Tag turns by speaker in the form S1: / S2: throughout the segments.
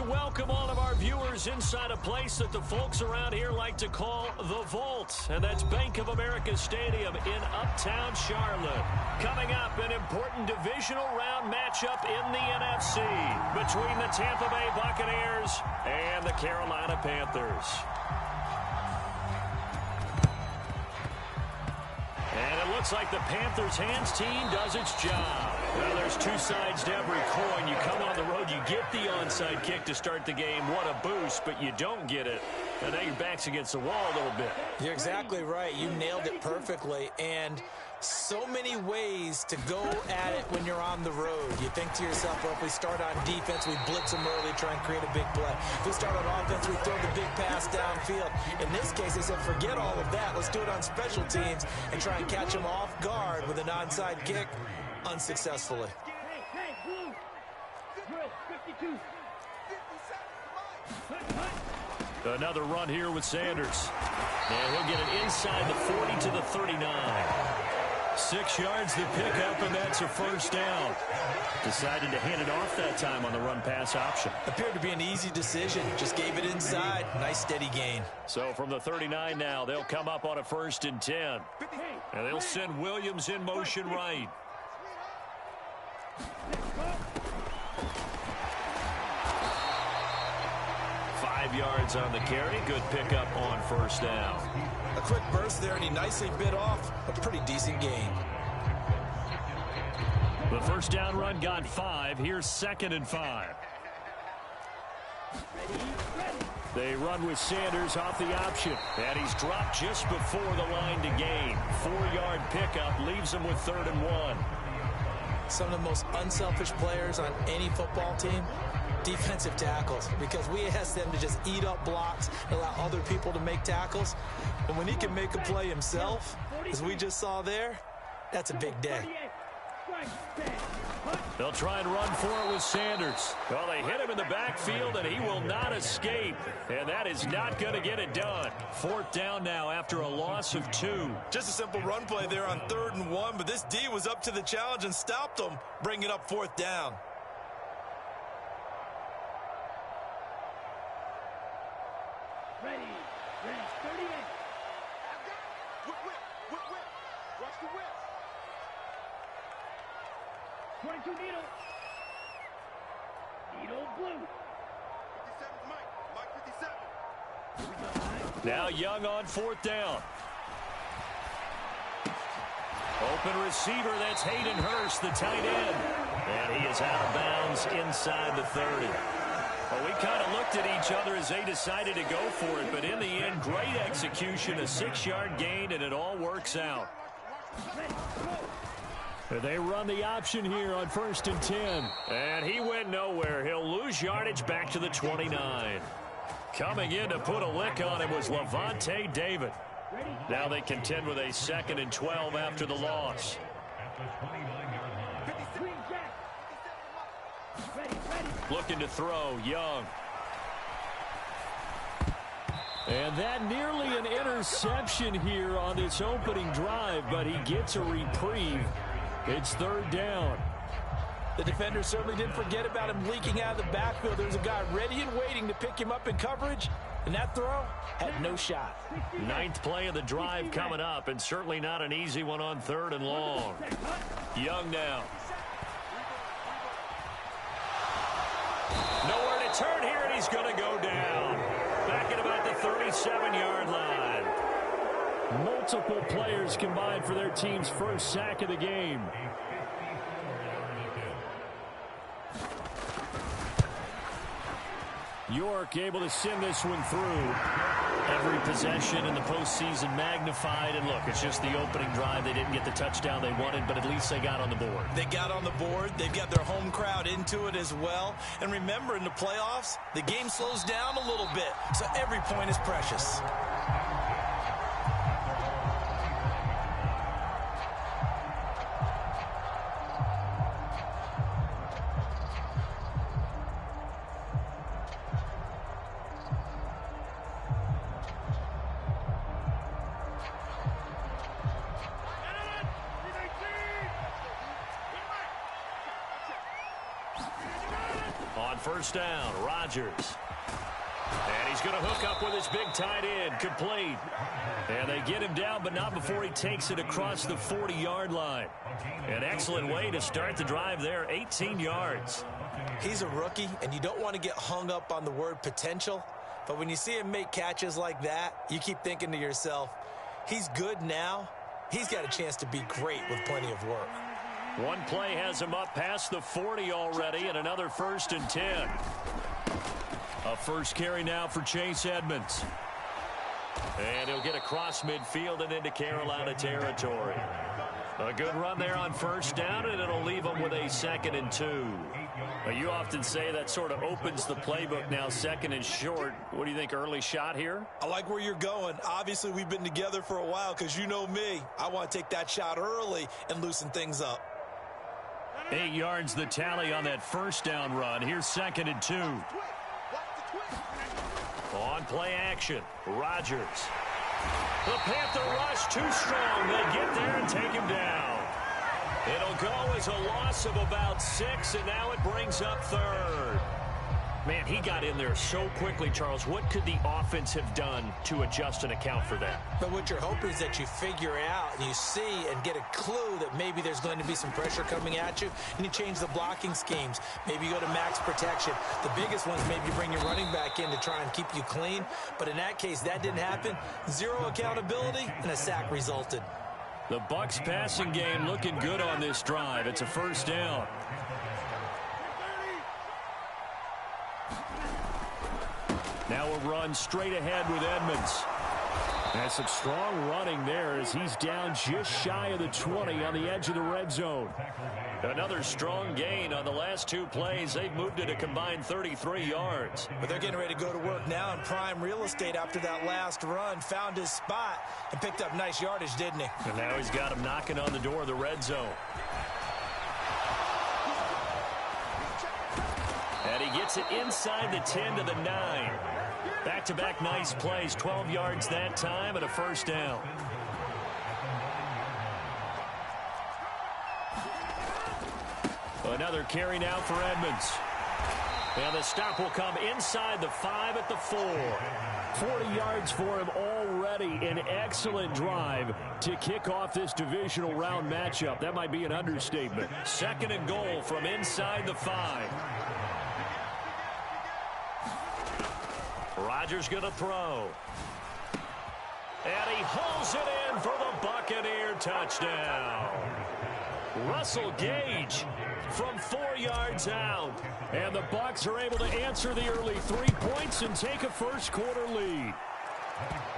S1: welcome all of our viewers inside a place that the folks around here like to call the Vault, and that's Bank of America Stadium in Uptown Charlotte. Coming up, an important divisional round matchup in the NFC between the Tampa Bay Buccaneers and the Carolina Panthers. And it looks like the Panthers' hands team does its job. Well, there's two sides to every coin. You come on the road, you get the onside kick to start the game. What a boost, but you don't get it. And now your back's against the wall a little bit.
S2: You're exactly right. You nailed it perfectly. And so many ways to go at it when you're on the road. You think to yourself, well, if we start on defense, we blitz them early, try and create a big play. If we start on offense, we throw the big pass downfield. In this case, they said, forget all of that. Let's do it on special teams and try and catch them off guard with an onside kick unsuccessfully.
S1: Another run here with Sanders. And he'll get it inside the 40 to the 39. 6 yards the pickup, and that's a first down. Decided to hand it off that time on the run-pass option.
S2: Appeared to be an easy decision. Just gave it inside. Nice steady gain.
S1: So from the 39 now, they'll come up on a 1st and 10. And they'll send Williams in motion right. Yards on the carry. Good pickup on first down.
S2: A quick burst there, and he nicely bit off a pretty decent gain.
S1: The first down run got 5. Here's 2nd and 5. They run with Sanders off the option. And he's dropped just before the line to gain. 4-yard pickup leaves him with 3rd and 1.
S2: Some of the most unselfish players on any football team, defensive tackles, because we ask them to just eat up blocks, allow other people to make tackles. And when he can make a play himself, as we just saw there, that's a big day.
S1: They'll try and run for it with Sanders. Well, they hit him in the backfield, and he will not escape. And that is not going to get it done. 4th down now after a loss of 2.
S2: Just a simple run play there on 3rd and 1, but this D was up to the challenge and stopped them, bringing up 4th down.
S3: Ready, 38. Whip. Watch the whip. 22 needle. Needle blue. 57 Mike 57.
S1: Now Young on 4th down. Open receiver, that's Hayden Hurst, the tight end. And he is out of bounds inside the 30. Well, we kind of looked at each other as they decided to go for it, but in the end, great execution, a 6-yard gain, and it all works out. They run the option here on 1st and 10. And he went nowhere. He'll lose yardage back to the 29. Coming in to put a lick on him was Levante David. Now they contend with a 2nd and 12 after the loss. Looking to throw, Young. And that nearly an interception here on this opening drive, but he gets a reprieve. It's 3rd down.
S2: The defender certainly didn't forget about him leaking out of the backfield. There's a guy ready and waiting to pick him up in coverage, and that throw had no shot.
S1: 9th play of the drive coming up, and certainly not an easy one on 3rd and long. Young now. Nowhere to turn here, and he's going to go down. Back at about the 37-yard line. Multiple players combined for their team's first sack of the game. York able to send this one through. Every possession in the postseason magnified. And look, it's just the opening drive. They didn't get the touchdown they wanted, but at least they got on the board.
S2: They got on the board. They've got their home crowd into it as well. And remember, in the playoffs, the game slows down a little bit, so every point is precious.
S1: first down. Rodgers. And he's going to hook up with his big tight end. Complete. And they get him down, but not before he takes it across the 40-yard line. An excellent way to start the drive there, 18 yards.
S2: He's a rookie, and you don't want to get hung up on the word potential. But when you see him make catches like that, you keep thinking to yourself, he's good now. He's got a chance to be great with plenty of work.
S1: One play has him up past the 40 already, and another 1st and 10. A first carry now for Chase Edmonds. And he'll get across midfield and into Carolina territory. A good run there on first down, and it'll leave him with a 2nd and 2. Well, you often say that sort of opens the playbook now, 2nd and short. What do you think, early shot here?
S2: I like where you're going. Obviously, we've been together for a while because you know me. I want to take that shot early and loosen things up.
S1: 8 yards the tally on that first down run. Here's 2nd and 2. On play action, Rodgers. The Panther rush too strong. They get there and take him down. It'll go as a loss of about 6, and now it brings up 3rd. Man, he got in there so quickly, Charles. What could the offense have done to adjust and account for that?
S2: But what you're hoping is that you figure out and you see and get a clue that maybe there's going to be some pressure coming at you, and you change the blocking schemes. Maybe you go to max protection. The biggest ones, maybe you bring your running back in to try and keep you clean. But in that case, that didn't happen. 0 accountability, and a sack resulted.
S1: The Bucs passing game looking good on this drive. It's a first down. Now a run straight ahead with Edmonds. And some strong running there as he's down just shy of the 20 on the edge of the red zone. Another strong gain on the last 2 plays. They've moved it a combined 33 yards.
S2: But they're getting ready to go to work now in prime real estate after that last run. Found his spot and picked up nice yardage, didn't he?
S1: And now he's got him knocking on the door of the red zone. And he gets it inside the 10 to the 9. Back-to-back nice plays, 12 yards that time and a first down. Another carry now for Edmonds. And the stop will come inside the 5 at the 4. 40 yards for him already. An excellent drive to kick off this divisional round matchup. That might be an understatement. 2nd and goal from inside the 5. Rodgers going to throw. And he hauls it in for the Buccaneer touchdown. Russell Gage from 4 yards out. And the Bucs are able to answer the early 3 points and take a first-quarter lead.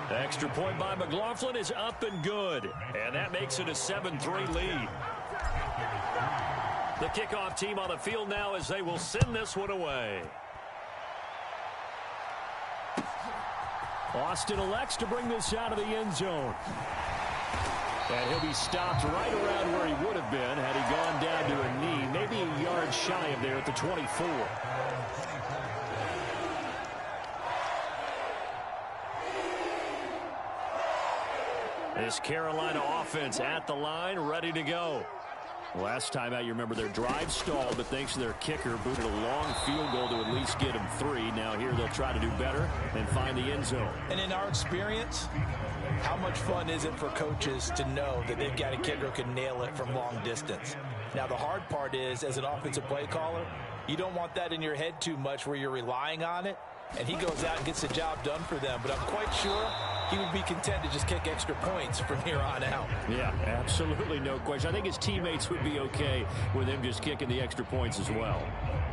S1: The extra point by McLaughlin is up and good. And that makes it a 7-3 lead. The kickoff team on the field now as they will send this one away. Austin elects to bring this out of the end zone. And he'll be stopped right around where he would have been had he gone down to a knee, maybe a yard shy of there at the 24. This Carolina offense at the line, ready to go. Last time out, you remember their drive stalled, but thanks to their kicker, booted a long field goal to at least get them 3. Now here they'll try to do better and find the end zone.
S2: And in our experience, how much fun is it for coaches to know that they've got a kicker who can nail it from long distance? Now the hard part is, as an offensive play caller, you don't want that in your head too much where you're relying on it. And he goes out and gets the job done for them. But I'm quite sure he would be content to just kick extra points from here on out.
S1: Yeah, absolutely no question. I think his teammates would be okay with him just kicking the extra points as well.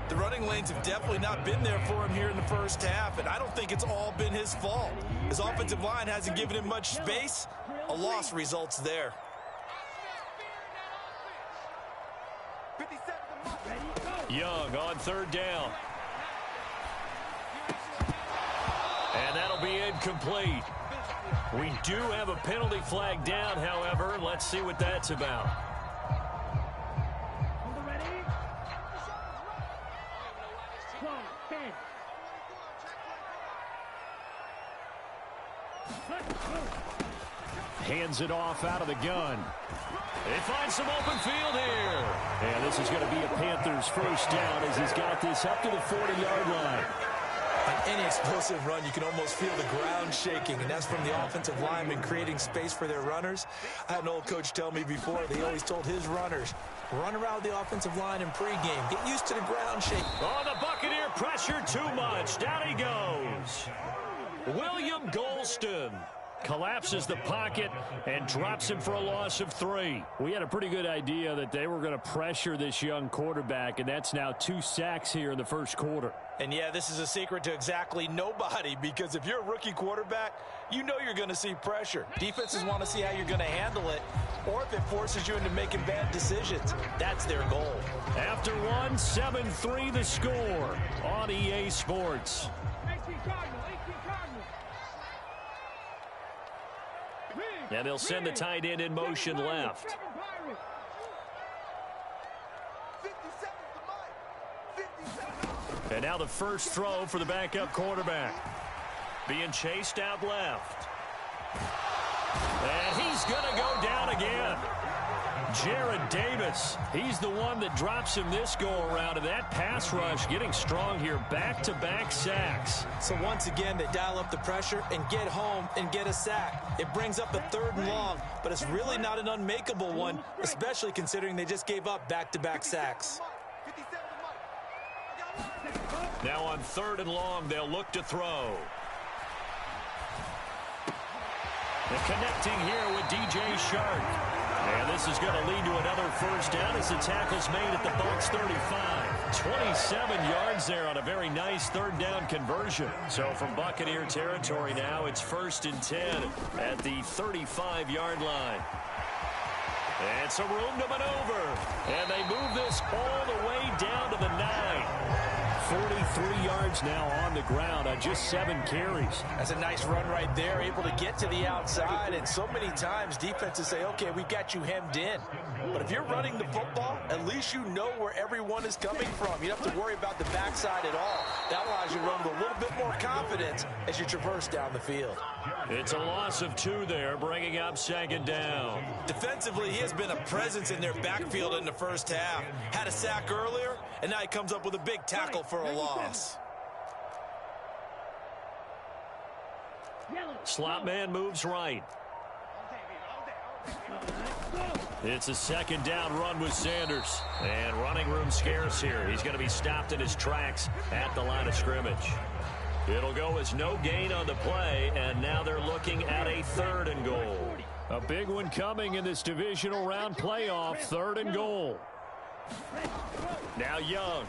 S2: The running lanes have definitely not been there for him here in the first half, and I don't think it's all been his fault. His offensive line hasn't given him much space. A loss results there.
S1: Young on 3rd down. And that'll be incomplete. We do have a penalty flag down, however. Let's see what that's about. Hands it off out of the gun. They find some open field here. And this is going to be a Panthers first down as he's got this up to the 40-yard line.
S2: On any explosive run, you can almost feel the ground shaking, and that's from the offensive linemen creating space for their runners. I had an old coach tell me before, that he always told his runners, run around the offensive line in pregame. Get used to the ground shake.
S1: Oh, the Buccaneer pressure too much. Down he goes. William Golston collapses the pocket and drops him for a loss of 3. We had a pretty good idea that they were going to pressure this young quarterback, and that's now 2 sacks here in the first quarter.
S2: And yeah, this is a secret to exactly nobody, because if you're a rookie quarterback, you know you're going to see pressure. Defenses want to see how you're going to handle it, or if it forces you into making bad decisions. That's their goal.
S1: After 1, 7-3 the score on EA Sports.
S3: 18 Cardinal, 18 Cardinal.
S1: And they'll send the tight end in motion left.
S3: 57 to Mike. 57.
S1: And now the first throw for the backup quarterback. Being chased out left. And he's going to go down again. Jared Davis, he's the one that drops him this go-around, and that pass rush getting strong here, back-to-back sacks.
S2: So once again, they dial up the pressure and get home and get a sack. It brings up a 3rd and long, but it's really not an unmakeable one, especially considering they just gave up back-to-back sacks.
S3: 57 to Mike.
S1: Now on 3rd and long, they'll look to throw. And connecting here with DJ Shark. And this is going to lead to another first down as the tackle's made at the Bucs 35. 27 yards there on a very nice 3rd down conversion. So from Buccaneer territory now, it's 1st and 10 at the 35-yard line. And some room to maneuver. And they move this all the way down to the 9. 43 yards now on the ground on just 7 carries.
S2: That's a nice run right there, able to get to the outside. And so many times defenses say, okay, we got you hemmed in. But if you're running the football, at least you know where everyone is coming from. You don't have to worry about the backside at all. That allows you to run with a little bit more confidence as you traverse down the field.
S1: It's a loss of 2 there, bringing up 2nd down.
S2: Defensively, he has been a presence in their backfield in the first half. Had a sack earlier, and now he comes up with a big tackle for a loss.
S1: Slot man moves right. It's a 2nd down run with Sanders. And running room scarce here. He's going to be stopped in his tracks at the line of scrimmage. It'll go as no gain on the play, and now they're looking at a 3rd and goal. A big one coming in this divisional round playoff, 3rd and goal. Now Young.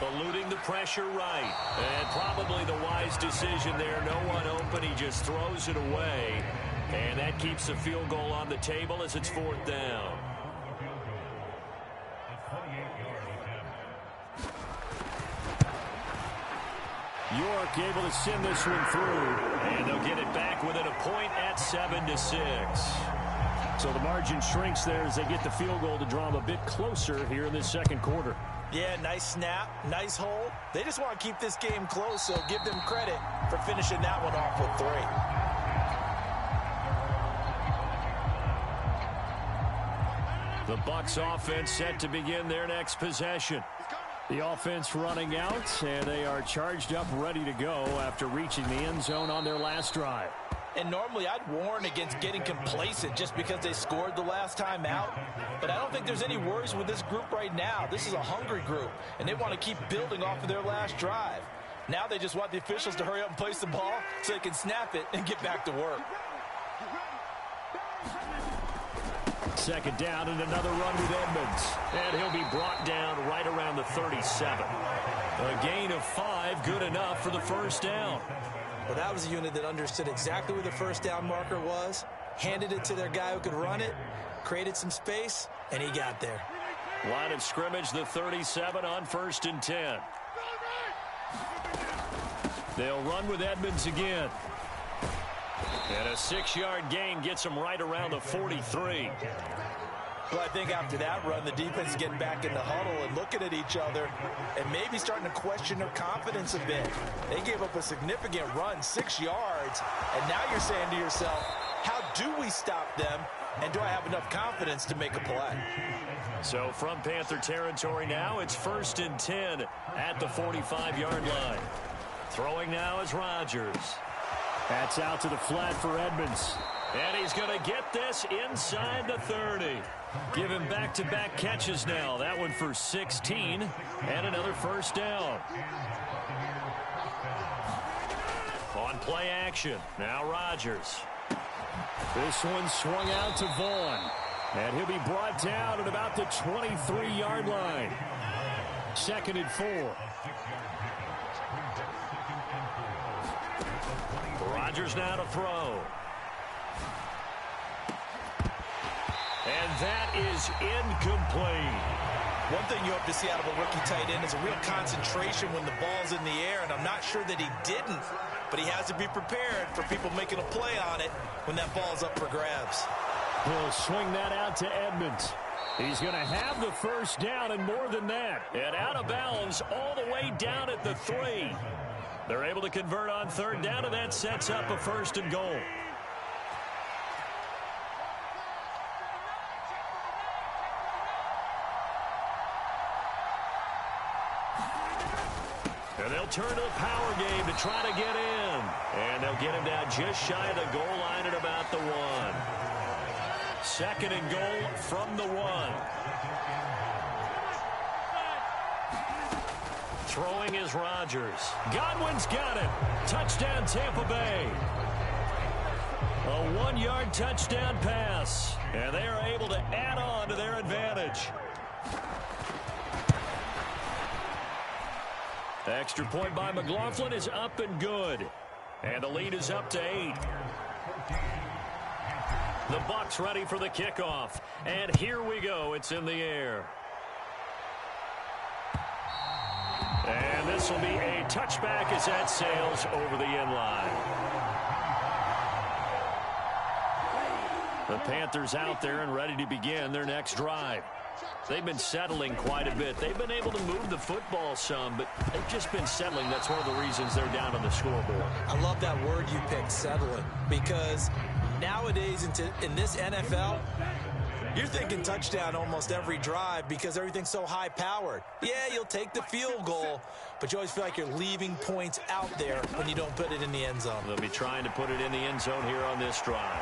S1: Eluding the pressure right. And probably the wise decision there. No one open. He just throws it away. And that keeps the field goal on the table as it's 4th down. York able to send this one through. And they'll get it back within a point at 7-6. So the margin shrinks there as they get the field goal to draw them a bit closer here in this 2nd quarter.
S2: Yeah, nice snap, nice hole. They just want to keep this game close, so give them credit for finishing that one off with 3.
S1: The Bucs offense set to begin their next possession. The offense running out, and they are charged up, ready to go after reaching the end zone on their last drive.
S2: And normally I'd warn against getting complacent just because they scored the last time out. But I don't think there's any worries with this group right now. This is a hungry group, and they want to keep building off of their last drive. Now they just want the officials to hurry up and place the ball so they can snap it and get back to work.
S1: 2nd down and another run with Edmonds. And he'll be brought down right around the 37. A gain of 5, good enough for the first down.
S2: Well, that was a unit that understood exactly where the first down marker was, handed it to their guy who could run it, created some space, and he got there.
S1: Line of scrimmage, the 37 on 1st and 10. They'll run with Edmonds again. And a 6-yard gain gets them right around the 43.
S2: Well, I think after that run, the defense is getting back in the huddle and looking at each other and maybe starting to question their confidence a bit. They gave up a significant run, 6 yards, and now you're saying to yourself, how Do we stop them? And do I have enough confidence to make a play?
S1: So from Panther territory now, it's 1st and 10 at the 45-yard line. Throwing now is Rodgers. That's out to the flat for Edmonds. And he's going to get this inside the 30. Give him back-to-back catches now. That one for 16 and another first down. On play action, now Rodgers. This one swung out to Vaughn. And he'll be brought down at about the 23-yard line. 2nd and 4. Rodgers now to throw. And that is incomplete.
S2: One thing you hope to see out of a rookie tight end is a real concentration when the ball's in the air, and I'm not sure that he didn't, but he has to be prepared for people making a play on it when that ball's up for grabs.
S1: He'll swing that out to Edmonds. He's going to have the first down and more than that. And out of bounds all the way down at the 3. They're able to convert on 3rd down, and that sets up a 1st and goal. And they'll turn to the power game to try to get in. And they'll get him down just shy of the goal line at about the 1. 2nd and goal from the 1. Throwing is Rodgers. Godwin's got it. Touchdown, Tampa Bay. A 1-yard touchdown pass. And they are able to add on to their advantage. Extra point by McLaughlin is up and good. And the lead is up to 8. The Bucs ready for the kickoff. And here we go. It's in the air. And this will be a touchback as that sails over the end line. The Panthers out there and ready to begin their next drive. They've been settling quite a bit. They've been able to move the football some, but they've just been settling. That's one of the reasons they're down on the scoreboard.
S2: I love that word you picked, settling, because nowadays in this NFL, you're thinking touchdown almost every drive because everything's so high-powered. Yeah, you'll take the field goal, but you always feel like you're leaving points out there when you don't put it in the end zone.
S1: They'll be trying to put it in the end zone here on this drive.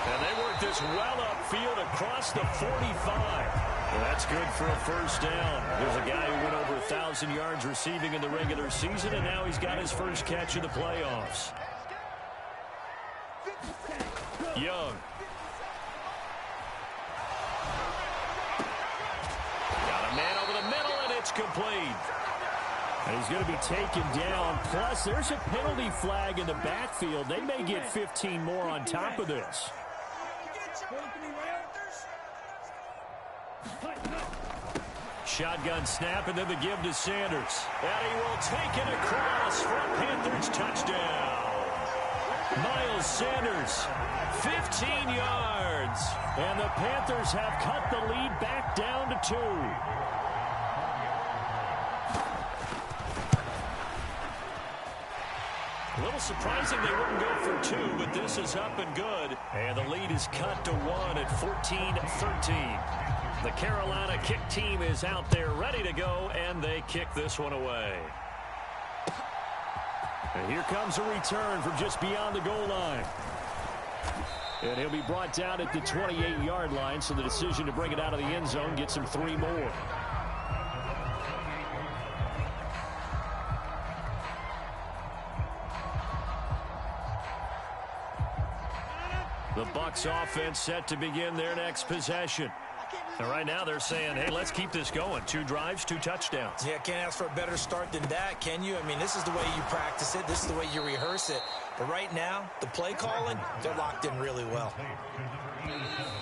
S1: And they work this well upfield across the 45. Well, that's good for a first down. There's a guy who went over 1,000 yards receiving in the regular season, and now he's got his first catch of the playoffs. Young. Got a man over the middle, and it's complete. And he's going to be taken down. Plus, there's a penalty flag in the backfield. They may get 15 more on top of this. Shotgun snap, and then the give to Sanders. And he will take it across for a Panthers touchdown. Miles Sanders, 15 yards. And the Panthers have cut the lead back down to 2. A little surprising they wouldn't go for 2, but this is up and good. And the lead is cut to 1 at 14-13. The Carolina kick team is out there ready to go, and they kick this one away. And here comes a return from just beyond the goal line. And he'll be brought down at the 28-yard line, so the decision to bring it out of the end zone gets him 3 more. The Bucs offense set to begin their next possession. And right now they're saying, hey, let's keep this going. 2 drives, 2 touchdowns.
S2: Yeah, can't ask for a better start than that, can you? I mean, this is the way you practice it. This is the way you rehearse it. But right now, the play calling, they're locked in really well.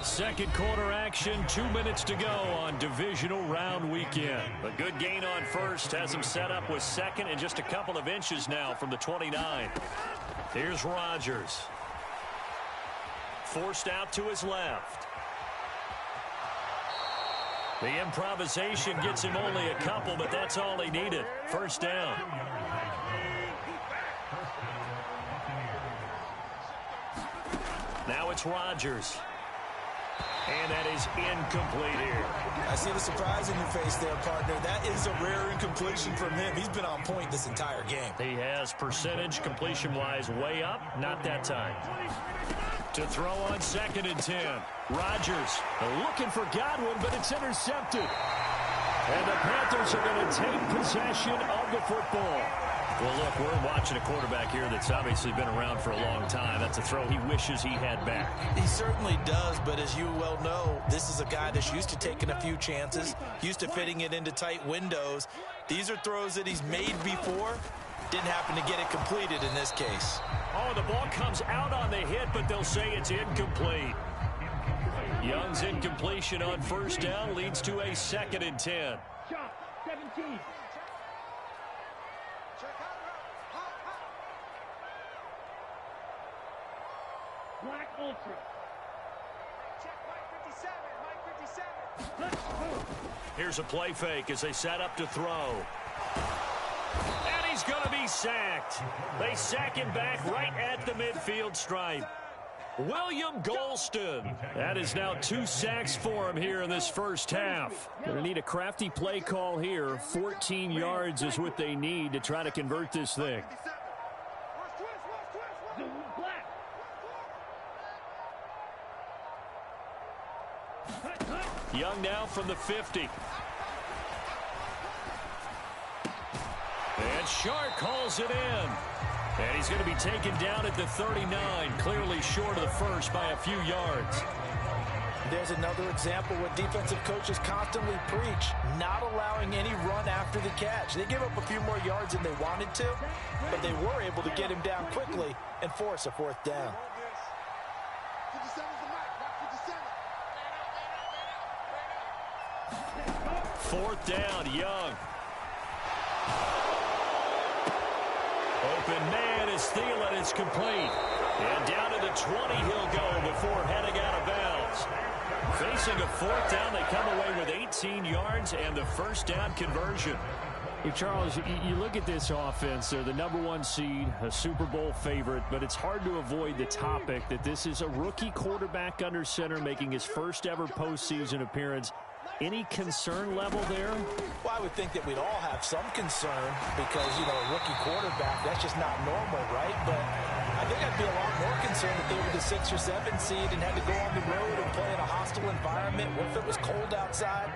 S1: Second quarter action, 2 minutes to go on divisional round weekend. A good gain on first has him set up with second and just a couple of inches now from the 29. Here's Rodgers. Forced out to his left. The improvisation gets him only a couple, but that's all he needed. First down. Now it's it's Rodgers. And that is incomplete here.
S2: I see the surprise in your face there, partner. That is a rare incompletion from him. He's been on point this entire game.
S1: He has percentage completion-wise way up. Not that time. To throw on 2nd and 10. Rodgers looking for Godwin, but it's intercepted. And the Panthers are going to take possession of the football. Well, look, we're watching a quarterback here that's obviously been around for a long time. That's a throw he wishes he had back.
S2: He certainly does, but as you well know, this is a guy that's used to taking a few chances, used to fitting it into tight windows. These are throws that he's made before. Didn't happen to get it completed in this case.
S1: Oh, the ball comes out on the hit, but they'll say it's incomplete. Young's incompletion on 1st down leads to a 2nd and 10.
S3: Shot, 17. Black Ultra.
S4: Check Mike 57, Mike 57.
S3: Let's move.
S1: Here's a play fake as they set up to throw. And he's going to be sacked. They sack him back right at the midfield stripe. William Golston. That is now 2 sacks for him here in this first half. Going to need a crafty play call here. 14 yards is what they need to try to convert this thing. Young now from the 50. And Shark calls it in. And he's going to be taken down at the 39, clearly short of the first by a few yards.
S2: There's another example what defensive coaches constantly preach, not allowing any run after the catch. They give up a few more yards than they wanted to, but they were able to get him down quickly and force a 4th down.
S1: 4th down, Young. Open man is Thielen. It's complete. And down to the 20 he'll go before heading out of bounds. Facing a 4th down, they come away with 18 yards and the 1st down conversion.
S5: Hey, Charles, you look at this offense. They're the #1 seed, a Super Bowl favorite, but it's hard to avoid the topic that this is a rookie quarterback under center making his first ever postseason appearance. Any concern level there?
S2: Well, I would think that we'd all have some concern because, you know, a rookie quarterback, that's just not normal, right? But I think I'd be a lot more concerned if they were the 6 or 7 seed and had to go on the road and play in a hostile environment. What if it was cold outside?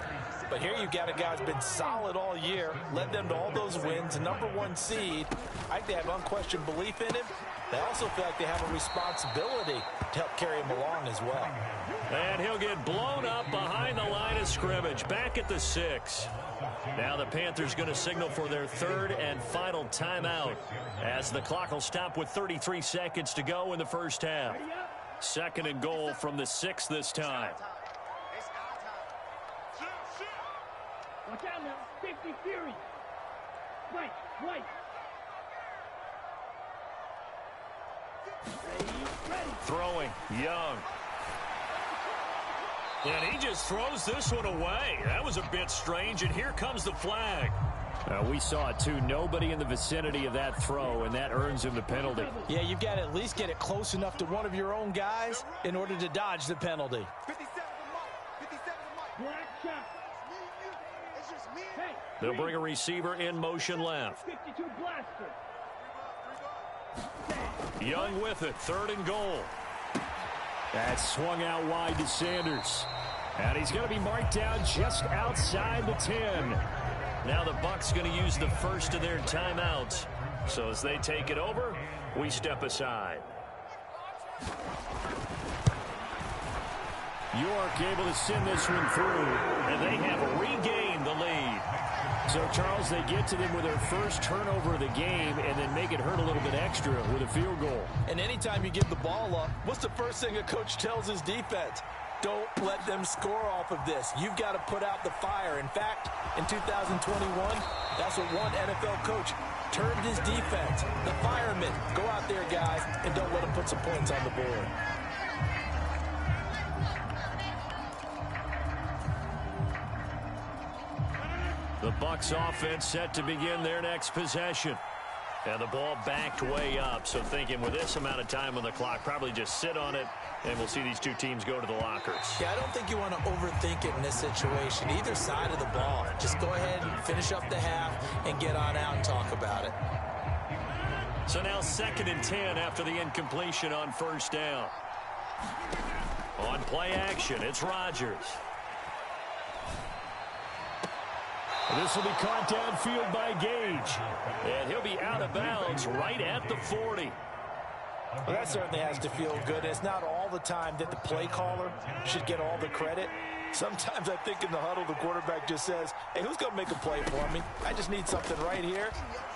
S2: But here you've got a guy who's been solid all year, led them to all those wins, #1 seed. I think they have unquestioned belief in him. They also feel like they have a responsibility to help carry him along as well.
S1: And he'll get blown up behind the line of scrimmage, back at the 6. Now the Panthers going to signal for their 3rd and final timeout as the clock will stop with 33 seconds to go in the first half. 2nd and goal from the 6 this time.
S3: Watch out now. 50 Fury. Right. Ready.
S1: Throwing, Young. And he just throws this one away. That was a bit strange, and here comes the flag.
S5: We saw it too. Nobody in the vicinity of that throw, and that earns him the penalty.
S2: Yeah, you've got to at least get it close enough to one of your own guys in order to dodge the penalty.
S3: 57 to Mike. 57 to Mike. Black shot. It's just me. Hey.
S1: They'll bring a receiver in motion left.
S3: 52 blaster.
S1: Young with it, 3rd and goal.
S5: That swung out wide to Sanders. And he's going to be marked down just outside the 10.
S1: Now the Bucs going to use the first of their timeouts. So as they take it over, we step aside.
S5: York able to send this one through.
S1: And they have regained the lead.
S5: So, Charles, they get to them with their first turnover of the game and then make it hurt a little bit extra with a field goal.
S2: And anytime you give the ball up, what's the first thing a coach tells his defense? Don't let them score off of this. You've got to put out the fire. In fact, in 2021, that's what one NFL coach termed his defense. The firemen. Go out there, guys, and don't let them put some points on the board.
S1: The Bucs offense set to begin their next possession. And the ball backed way up, so thinking with this amount of time on the clock, probably just sit on it, and we'll see these two teams go to the lockers.
S2: Yeah, I don't think you want to overthink it in this situation. Either side of the ball. Just go ahead and finish up the half and get on out and talk about it.
S1: So now 2nd and 10 after the incompletion on first down. On play action, it's Rodgers.
S5: This will be caught downfield by Gage.
S1: And he'll be out of bounds right at the 40.
S2: Well, that certainly has to feel good. It's not all the time that the play caller should get all the credit. Sometimes I think in the huddle, the quarterback just says, hey, who's going to make a play for me? I just need something right here.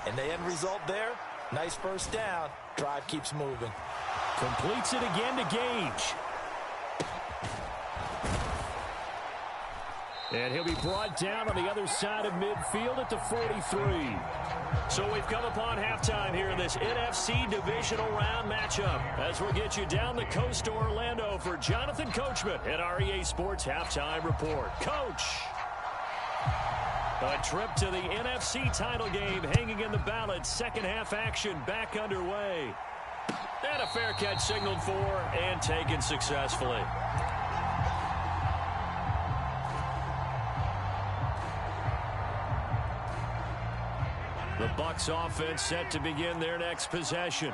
S2: And the end result there, nice first down. Drive keeps moving.
S5: Completes it again to Gage. And he'll be brought down on the other side of midfield at the 43.
S1: So we've come upon halftime here in this NFC divisional round matchup as we'll get you down the coast to Orlando for Jonathan Coachman at our EA Sports Halftime Report. Coach! A trip to the NFC title game hanging in the balance. Second half action back underway. And a fair catch signaled for and taken successfully. The Bucs offense set to begin their next possession.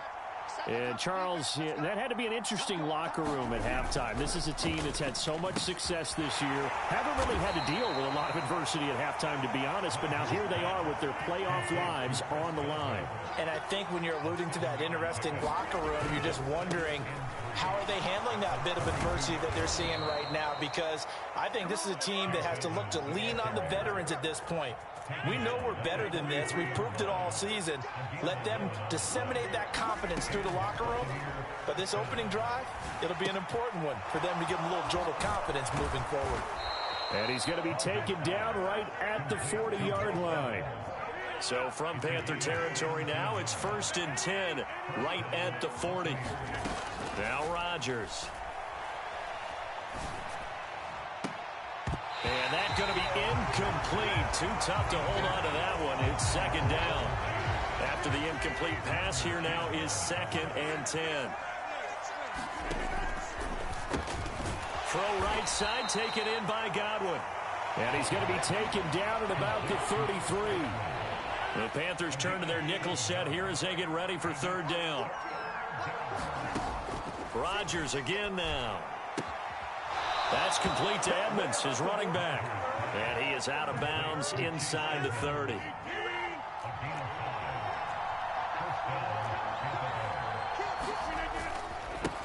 S5: And Charles, that had to be an interesting locker room at halftime. This is a team that's had so much success this year. Haven't really had to deal with a lot of adversity at halftime, to be honest. But now here they are with their playoff lives on the line.
S2: And I think when you're alluding to that interesting locker room, you're just wondering, how are they handling that bit of adversity that they're seeing right now? Because I think this is a team that has to look to lean on the veterans at this point. We know we're better than this. We've proved it all season. Let them disseminate that confidence through the locker room. But this opening drive, it'll be an important one for them to give them a little jolt of confidence moving forward.
S5: And he's going to be taken down right at the 40-yard line.
S1: So from Panther territory now, it's 1st and 10 right at the 40. Now Rodgers. And that's going to be incomplete. Too tough to hold on to that one. It's 2nd down. After the incomplete pass, here now is 2nd and 10. Throw right side, taken in by Godwin.
S5: And he's going to be taken down at about the 33.
S1: The Panthers turn to their nickel set here as they get ready for 3rd down. Rodgers again now. That's complete to Edmonds, his running back. And he is out of bounds inside the 30.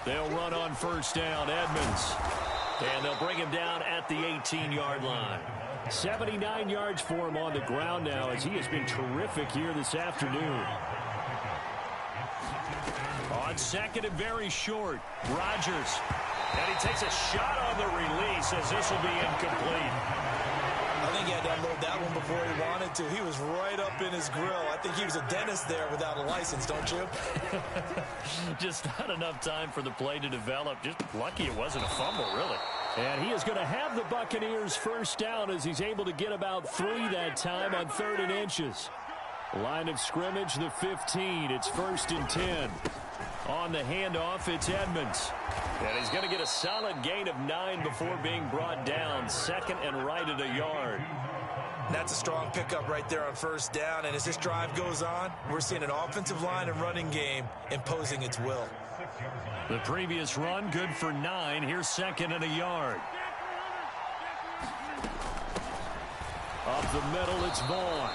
S1: They'll run on 1st down, Edmonds. And they'll bring him down at the 18-yard line.
S5: 79 yards for him on the ground now as he has been terrific here this afternoon.
S1: On 2nd and very short, Rodgers. And he takes a shot on the release as this will be incomplete.
S2: I think he had to unload that one before he wanted to. He was right up in his grill. I think he was a dentist there without a license, don't you?
S1: Just not enough time for the play to develop. Just lucky it wasn't a fumble, really.
S5: And he is going to have the Buccaneers 1st down as he's able to get about 3 that time on 3rd and inches. Line of scrimmage, the 15. It's 1st and 10. On the handoff, it's Edmonds. And he's going to get a solid gain of 9 before being brought down. 2nd and right at a yard.
S2: That's a strong pickup right there on 1st down. And as this drive goes on, we're seeing an offensive line and running game imposing its will.
S1: The previous run, good for 9. Here's 2nd and a yard.
S5: Up the middle, it's Vaughn.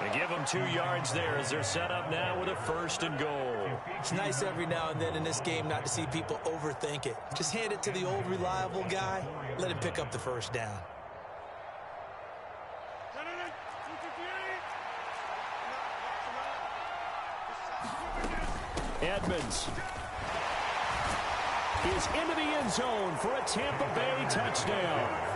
S1: They give them 2 yards there as they're set up now with a 1st and goal.
S2: It's nice every now and then in this game not to see people overthink it. Just hand it to the old reliable guy. Let him pick up the 1st down.
S5: Edmonds is into the end zone for a Tampa Bay touchdown.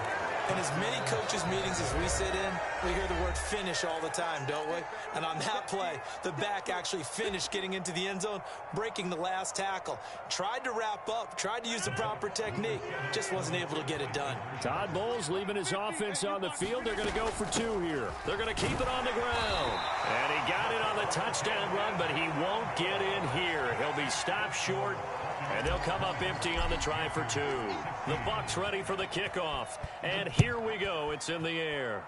S2: In as many coaches' meetings as we sit in, we hear the word finish all the time, don't we? And on that play, the back actually finished getting into the end zone, breaking the last tackle. Tried to wrap up, tried to use the proper technique, just wasn't able to get it done.
S5: Todd Bowles leaving his offense on the field. They're going to go for 2 here. They're going to keep it on the ground. And he got it on the touchdown run, but he won't get in here. He'll be stopped short. And they'll come up empty on the try for 2. The Bucs ready for the kickoff. And here we go. It's in the air.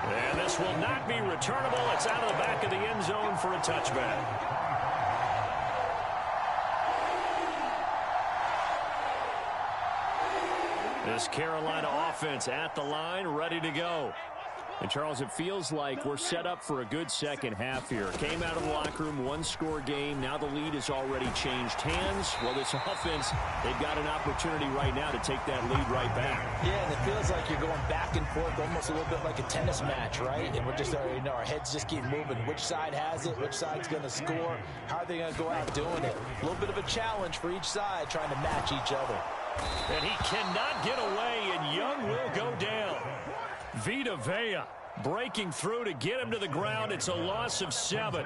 S5: And this will not be returnable. It's out of the back of the end zone for a touchback. This Carolina offense at the line, ready to go. And, Charles, it feels like we're set up for a good second half here. Came out of the locker room, one-score game. Now the lead has already changed hands. Well, this offense, they've got an opportunity right now to take that lead right back.
S2: Yeah, and it feels like you're going back and forth, almost a little bit like a tennis match, right? And we're just, our heads just keep moving. Which side has it? Which side's going to score? How are they going to go out doing it? A little bit of a challenge for each side, trying to match each other.
S5: And he cannot get away, and Young will go down. Vita Vea breaking through to get him to the ground. It's a loss of 7.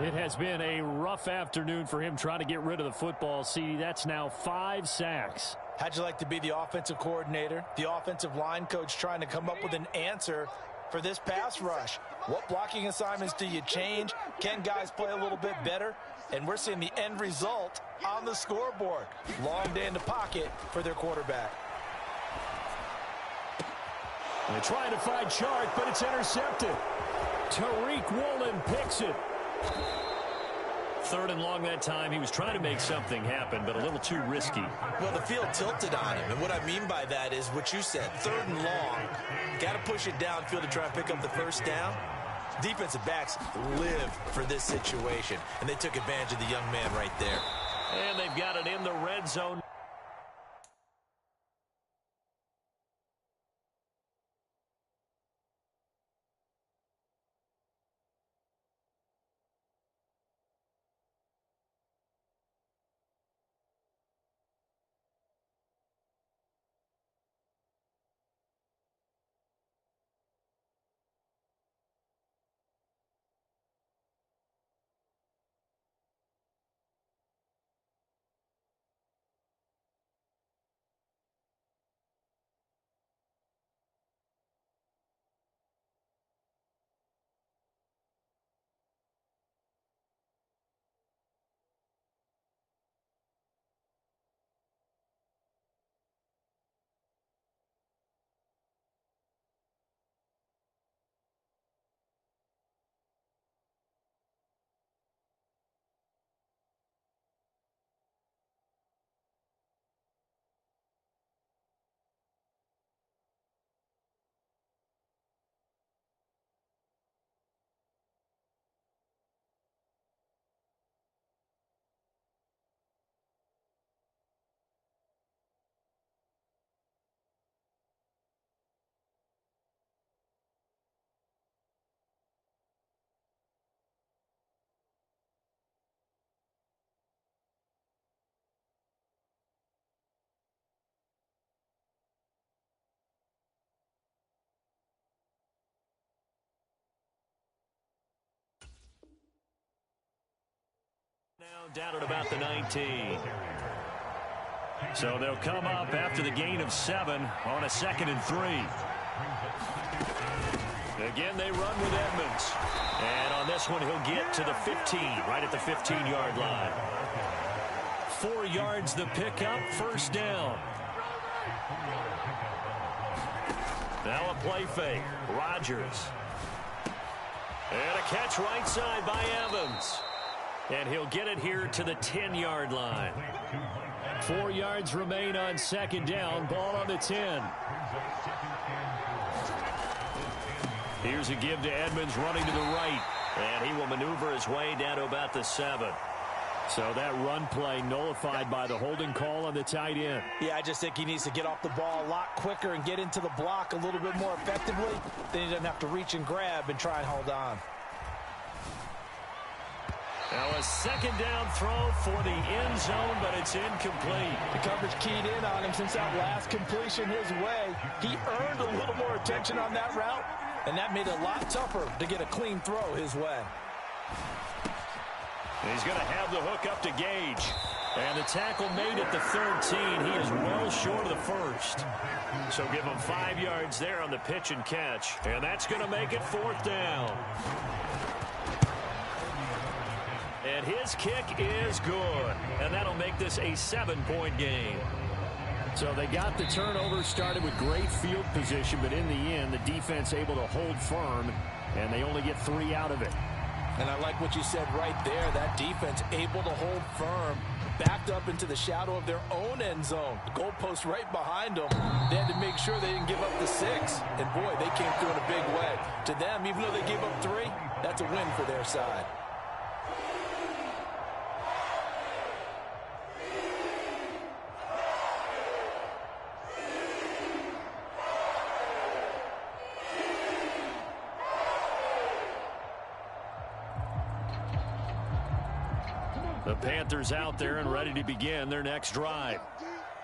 S5: It has been a rough afternoon for him trying to get rid of the football. See, that's now 5 sacks.
S2: How'd you like to be the offensive coordinator, the offensive line coach, trying to come up with an answer for this pass rush? What blocking assignments do you change? Can guys play a little bit better? And we're seeing the end result on the scoreboard. Long day in the pocket for their quarterback.
S5: They're trying to find Chark, but it's intercepted. Tariq Woolen picks it. 3rd and long that time. He was trying to make something happen, but a little too risky.
S2: Well, the field tilted on him, and what I mean by that is what you said. 3rd and long. Got to push it downfield to try and pick up the first down. Defensive backs live for this situation, and they took advantage of the young man right there.
S5: And they've got it in the red zone. Now down at about the 19. So they'll come up after the gain of 7 on a 2nd and 3. Again, they run with Edmonds. And on this one, he'll get to the 15, right at the 15-yard line. 4 yards the pickup, 1st down. Now a play fake. Rodgers. And a catch right side by Evans. And he'll get it here to the 10-yard line. 4 yards remain on 2nd down. Ball on the 10. Here's a give to Edmonds running to the right. And he will maneuver his way down to about the 7. So that run play nullified by the holding call on the tight end.
S2: Yeah, I just think he needs to get off the ball a lot quicker and get into the block a little bit more effectively. Then he doesn't have to reach and grab and try and hold on.
S1: Now a second down throw for the end zone, but it's incomplete.
S2: The coverage keyed in on him since that last completion his way. He earned a little more attention on that route, and that made it a lot tougher to get a clean throw his way.
S1: He's going to have the hook up to Gage. And the tackle made at the 13. He is well short of the first. So give him 5 yards there on the pitch and catch. And that's going to make it 4th down. And his kick is good. And that'll make this a 7-point game. So they got the turnover started with great field position, but in the end, the defense able to hold firm, and they only get 3 out of it.
S2: And I like what you said right there. That defense able to hold firm, backed up into the shadow of their own end zone. The goalpost right behind them. They had to make sure they didn't give up the 6. And, boy, they came through in a big way. To them, even though they gave up 3, that's a win for their side.
S1: The Panthers out there and ready to begin their next drive.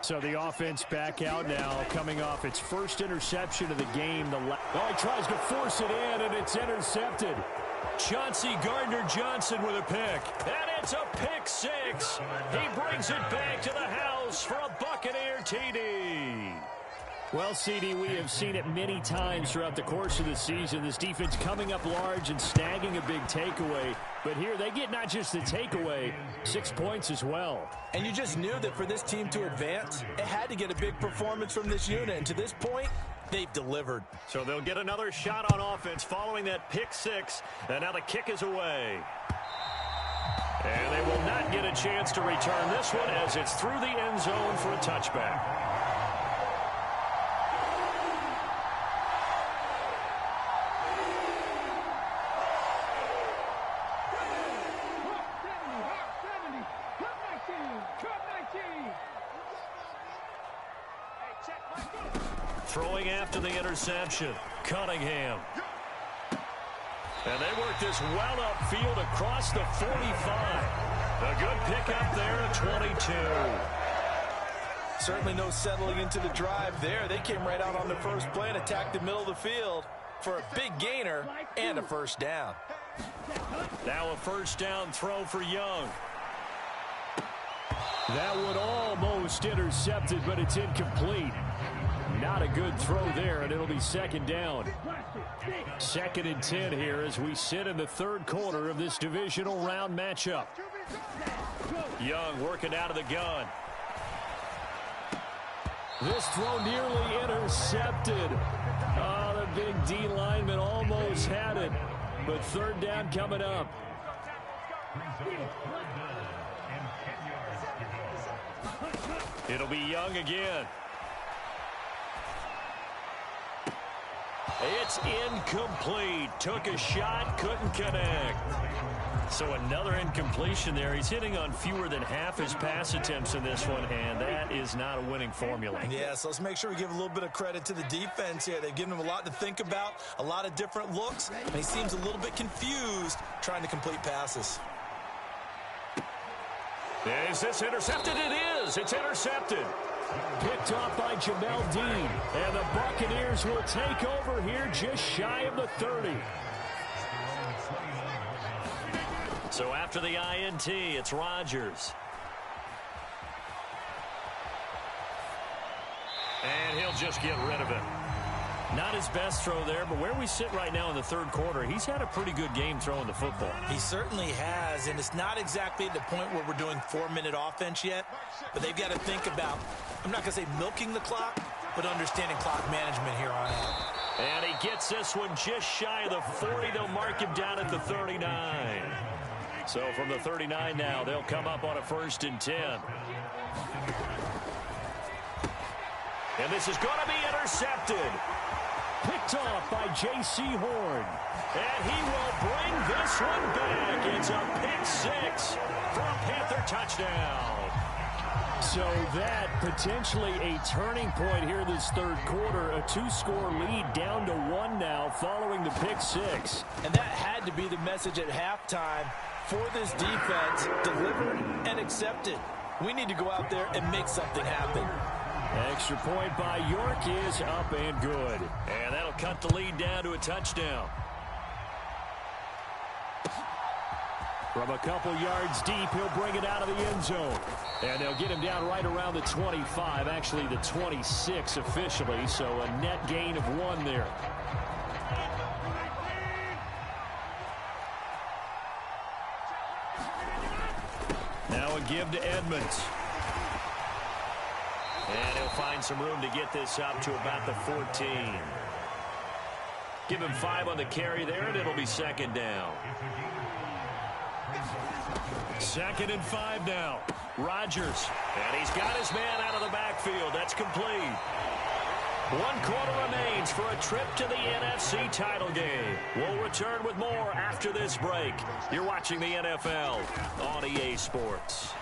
S5: So the offense back out now, coming off its first interception of the game. He tries to force it in, and it's intercepted.
S1: Chauncey Gardner-Johnson with a pick. And it's a pick 6. He brings it back to the house for a Buccaneer TD.
S5: Well, CD, we have seen it many times throughout the course of the season. This defense coming up large and snagging a big takeaway. But here they get not just the takeaway, 6 points as well.
S2: And you just knew that for this team to advance, it had to get a big performance from this unit. And to this point, they've delivered.
S1: So they'll get another shot on offense following that pick 6. And now the kick is away. And they will not get a chance to return this one as it's through the end zone for a touchback. Throwing after the interception, Cunningham. And they work this well upfield across the 45. A good pickup there at 22.
S2: Certainly no settling into the drive there. They came right out on the first play and attacked the middle of the field for a big gainer and a first down.
S1: Now a first down throw for Young.
S5: That would almost intercepted, but it's incomplete. Not a good throw there, and it'll be 2nd down. 2nd and 10 here as we sit in the 3rd quarter of this divisional round matchup.
S1: Young working out of the gun.
S5: This throw nearly intercepted. Oh, the big D lineman almost had it, but 3rd down coming up.
S1: It'll be Young again. It's incomplete. Took a shot, couldn't connect. So another incompletion there. He's hitting on fewer than half his pass attempts in this one, and that is not a winning formula.
S2: Yeah, so let's make sure we give a little bit of credit to the defense here. They've given him a lot to think about, a lot of different looks, and he seems a little bit confused trying to complete passes.
S1: Is this intercepted? It is. It's intercepted.
S5: Picked off by Jamel Dean. And the Buccaneers will take over here just shy of the 30.
S1: So after the INT, it's Rodgers. And he'll just get rid of it. Not his best throw there, but where we sit right now in the 3rd quarter, he's had a pretty good game throwing the football.
S2: He certainly has, and it's not exactly at the point where we're doing 4-minute offense yet, but they've got to think about, I'm not going to say milking the clock, but understanding clock management here on out.
S1: And he gets this one just shy of the 40. They'll mark him down at the 39. So from the 39 now, they'll come up on a 1st and 10. And this is going to be intercepted.
S5: Picked off by J.C. Horn.
S1: And he will bring this one back. It's a pick 6 for a Panther touchdown.
S5: So that potentially a turning point here this 3rd quarter. A 2-score lead down to 1 now following the pick 6.
S2: And that had to be the message at halftime. for this defense, delivered and accepted. We need to go out there and make something happen.
S5: Extra point by York is up and good.
S1: And that'll cut the lead down to a touchdown.
S5: From a couple yards deep, he'll bring it out of the end zone. And they'll get him down right around the 25, actually the 26 officially, so a net gain of 1 there. Now a give to Edmonds.
S1: And he'll find some room to get this up to about the 14. Give him 5 on the carry there, and it'll be second down.
S5: 2nd and 5 now.
S1: Rodgers. And he's got his man out of the backfield. That's complete. 1 quarter remains for a trip to the NFC title game. We'll return with more after this break. You're watching the NFL on EA Sports.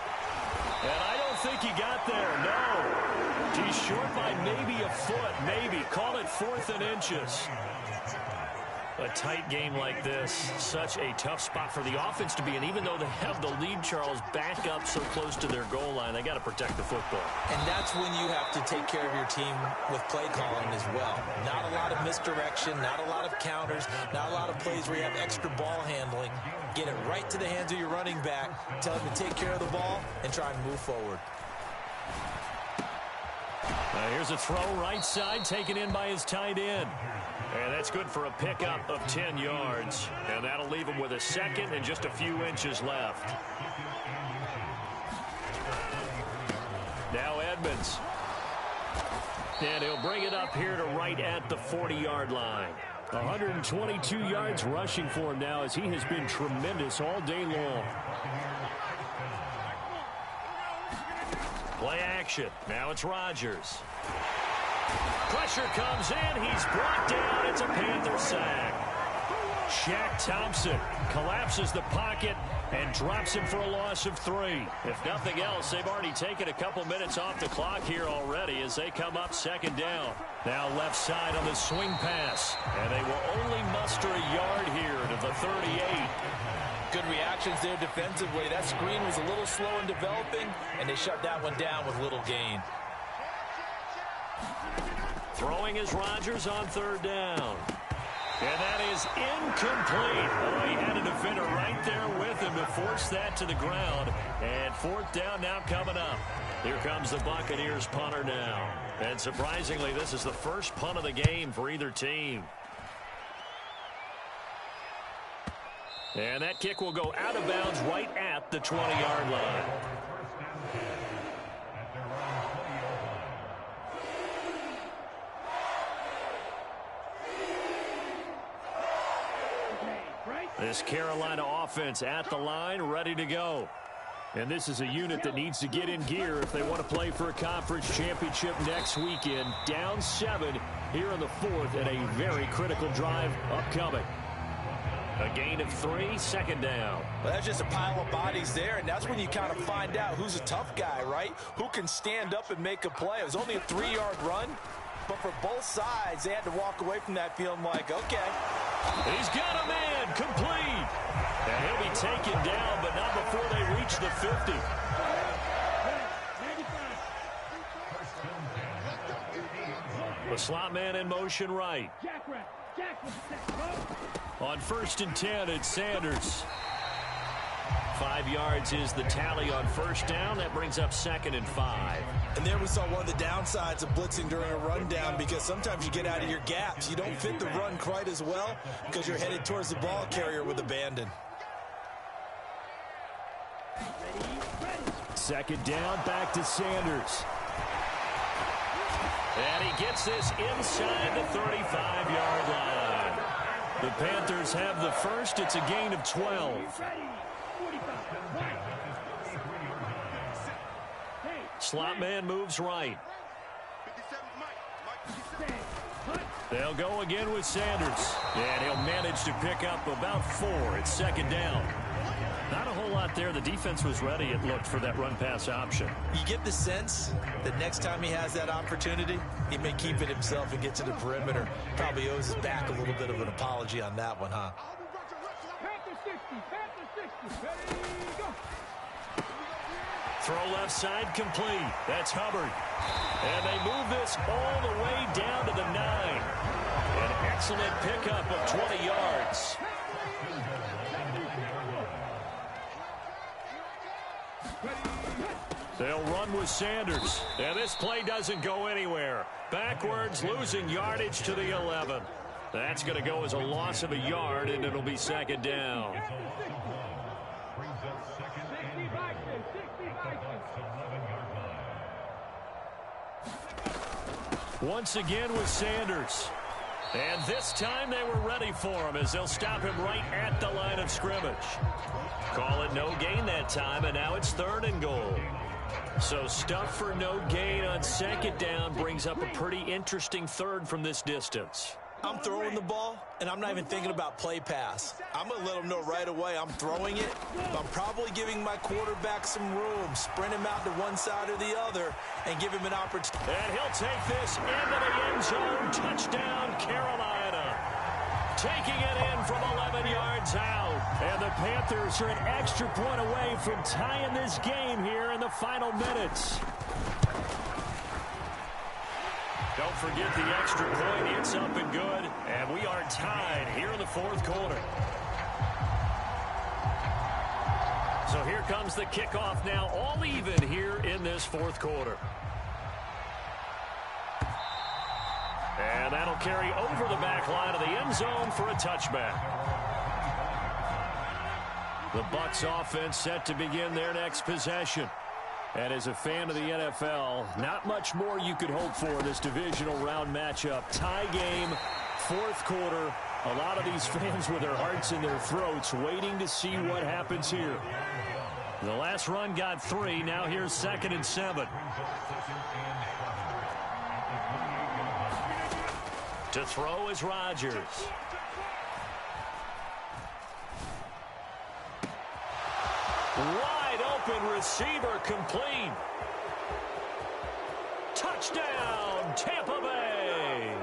S5: And I don't think he got there, no. He's short by maybe a foot, maybe. Call it 4th and inches.
S1: A tight game like this, such a tough spot for the offense to be in. Even though they have the lead, Charles, back up so close to their goal line, they got to protect the football.
S2: And that's when you have to take care of your team with play calling as well. Not a lot of misdirection, not a lot of counters, not a lot of plays where you have extra ball handling. Get it right to the hands of your running back, tell him to take care of the ball, and try and move forward.
S5: Here's a throw right side, taken in by his tight end.
S1: And that's good for a pickup of 10 yards. And that'll leave him with a 2nd and just a few inches left. Now Edmonds. And he'll bring it up here to right at the 40-yard line.
S5: 122 yards rushing for him now as he has been tremendous all day long.
S1: Play action. Now it's Rodgers. Pressure comes in. He's brought down. It's a Panther sack.
S5: Shaq Thompson collapses the pocket and drops him for a loss of 3.
S1: If nothing else, they've already taken a couple minutes off the clock here already as they come up 2nd down.
S5: Now left side on the swing pass.
S1: And they will only muster a yard here to the 38.
S2: Good reactions there defensively. That screen was a little slow in developing, and they shut that one down with little gain.
S1: Throwing is Rodgers on 3rd down. And that is incomplete. Oh, he had a defender right there with him to force that to the ground. And 4th down now coming up. Here comes the Buccaneers punter now. And surprisingly, this is the first punt of the game for either team. And that kick will go out of bounds right at the 20-yard line. This Carolina offense at the line, ready to go.
S5: And this is a unit that needs to get in gear if they want to play for a conference championship next weekend. Down 7 here in the 4th and a very critical drive upcoming.
S1: A gain of 3, 2nd down.
S2: Well, that's just a pile of bodies there, and that's when you kind of find out who's a tough guy, right? Who can stand up and make a play. It was only a 3-yard run, but for both sides, they had to walk away from that feeling like, okay.
S1: He's got a man, complete. And he'll be taken down, but not before they reach the 50. The slot man in motion right. On 1st and 10, it's Sanders. 5 yards is the tally on 1st down. That brings up 2nd and 5.
S2: And there we saw one of the downsides of blitzing during a rundown, because sometimes you get out of your gaps. You don't fit the run quite as well because you're headed towards the ball carrier with abandon.
S5: 2nd down, back to Sanders.
S1: And he gets this inside the 35-yard line. The Panthers have the first. It's a gain of 12. Slot man moves right. They'll go again with Sanders. And he'll manage to pick up about 4. It's 2nd down. Not a whole lot there. The defense was ready, it looked, for that run-pass option.
S2: You get the sense that next time he has that opportunity, he may keep it himself and get to the perimeter. Probably owes his back a little bit of an apology on that one, huh?
S3: Panther 60, Panther 60.
S1: Throw left side complete. That's Hubbard. And they move this all the way down to the 9. An excellent pickup of 20 yards. They'll run with Sanders. And this play doesn't go anywhere. Backwards, losing yardage to the 11. That's going to go as a loss of a yard, and it'll be second down. Once again with Sanders. And this time they were ready for him as they'll stop him right at the line of scrimmage. Call it no gain that time, and now it's 3rd and goal. So stuff for no gain on second down brings up a pretty interesting 3rd from this distance.
S2: I'm throwing the ball, and I'm not even thinking about play pass. I'm going to let them know right away I'm throwing it. I'm probably giving my quarterback some room, sprint him out to one side or the other, and give him an opportunity.
S1: And he'll take this into the end zone. Touchdown, Carolina. Taking it in from 11 yards out. And the Panthers are an extra point away from tying this game here in the final minutes. Don't forget the extra point. It's up and good. And we are tied here in the 4th quarter. So here comes the kickoff now, all even here in this 4th quarter. And that'll carry over the back line of the end zone for a touchback. The Bucs offense set to begin their next possession. And as a fan of the NFL, not much more you could hope for in this divisional round matchup. Tie game, 4th quarter. A lot of these fans with their hearts in their throats waiting to see what happens here. The last run got 3. Now here's 2nd and 7. To throw is Rodgers. Wide open receiver complete. Touchdown, Tampa Bay.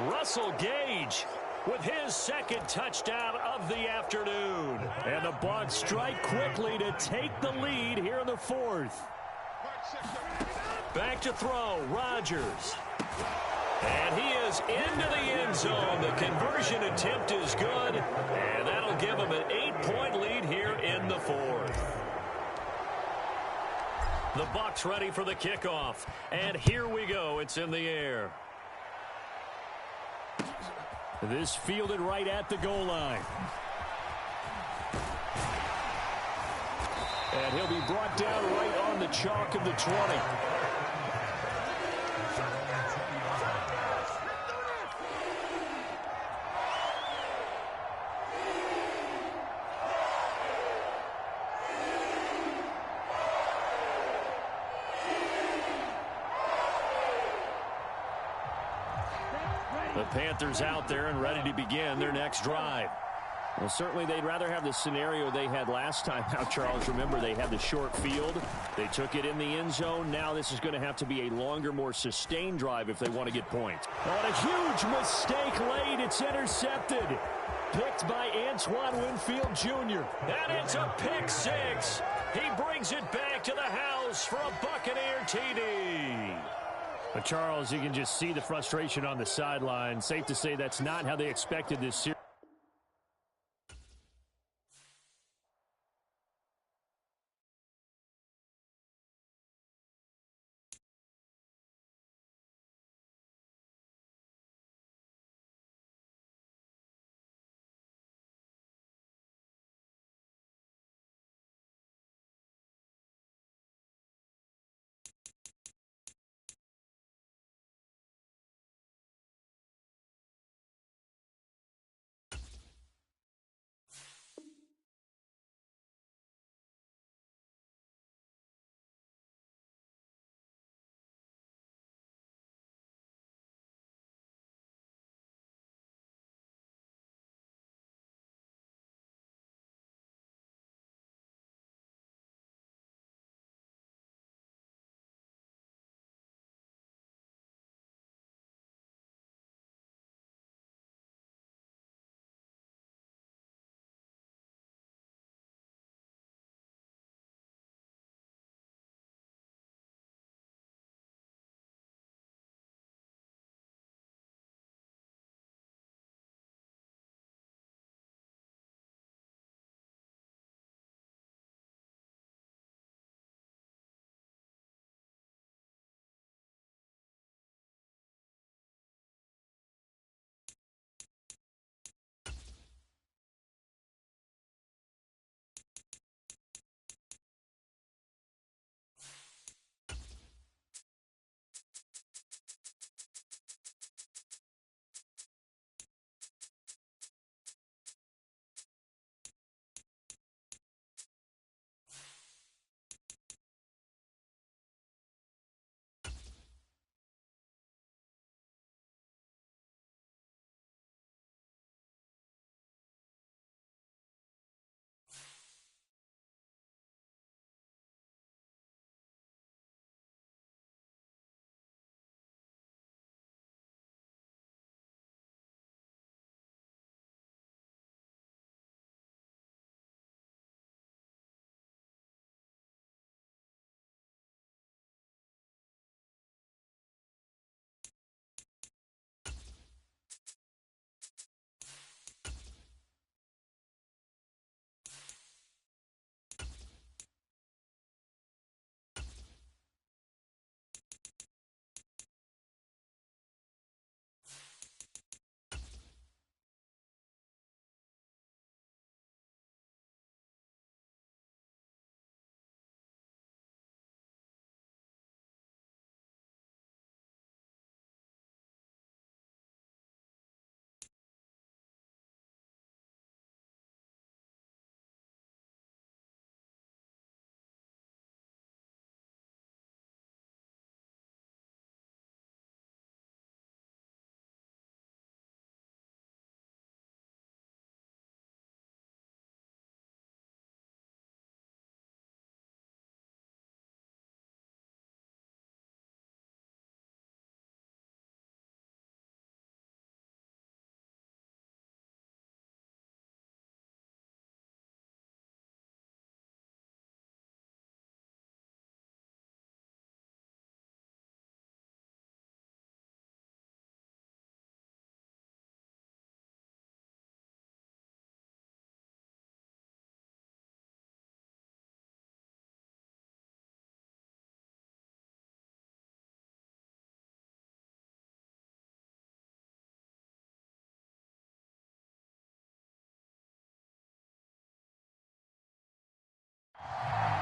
S1: Russell Gage with his 2nd touchdown of the afternoon. And the Bucs strike quickly to take the lead here in the 4th. Back to throw, Rodgers. And he is into the end zone. The conversion attempt is good, and that'll give him an 8-point lead here in the 4th. The Bucs ready for the kickoff, and here we go. It's in the air. This fielded right at the goal line. And he'll be brought down right on the chalk of the 20. The Panthers out there and ready to begin their next drive. Well, certainly they'd rather have the scenario they had last time out, Charles. Remember, they had the short field. They took it in the end zone. Now this is going to have to be a longer, more sustained drive if they want to get points. Oh, and a huge mistake late. It's intercepted. Picked by Antoine Winfield Jr. And it's a pick 6. He brings it back to the house for a Buccaneer TD. But, Charles, you can just see the frustration on the sideline. Safe to say that's not how they expected this series.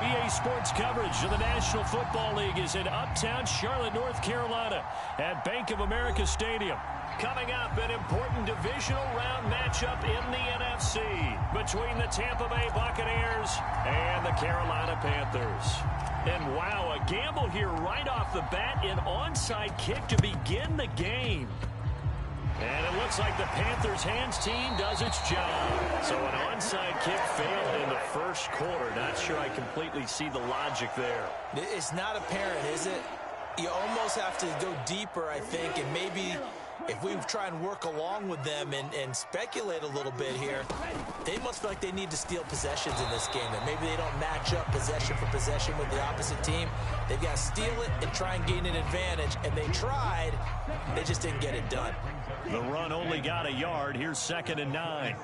S1: EA Sports coverage of the National Football League is in uptown Charlotte, North Carolina at Bank of America Stadium. Coming up, an important divisional round matchup in the NFC between the Tampa Bay Buccaneers and the Carolina Panthers. And wow, a gamble here right off the bat, an onside kick to begin the game. And it looks like the Panthers' hands team does its job. So an onside kick failed in the first quarter. Not sure I completely see the logic there.
S2: It's not apparent, is it? You almost have to go deeper, I think, and maybe if we try and work along with them and speculate a little bit here, they must feel like they need to steal possessions in this game, and maybe they don't match up possession for possession with the opposite team. They've got to steal it and try and gain an advantage, and they tried. They just didn't get it done.
S1: The run only got a yard. Here's 2nd and 9.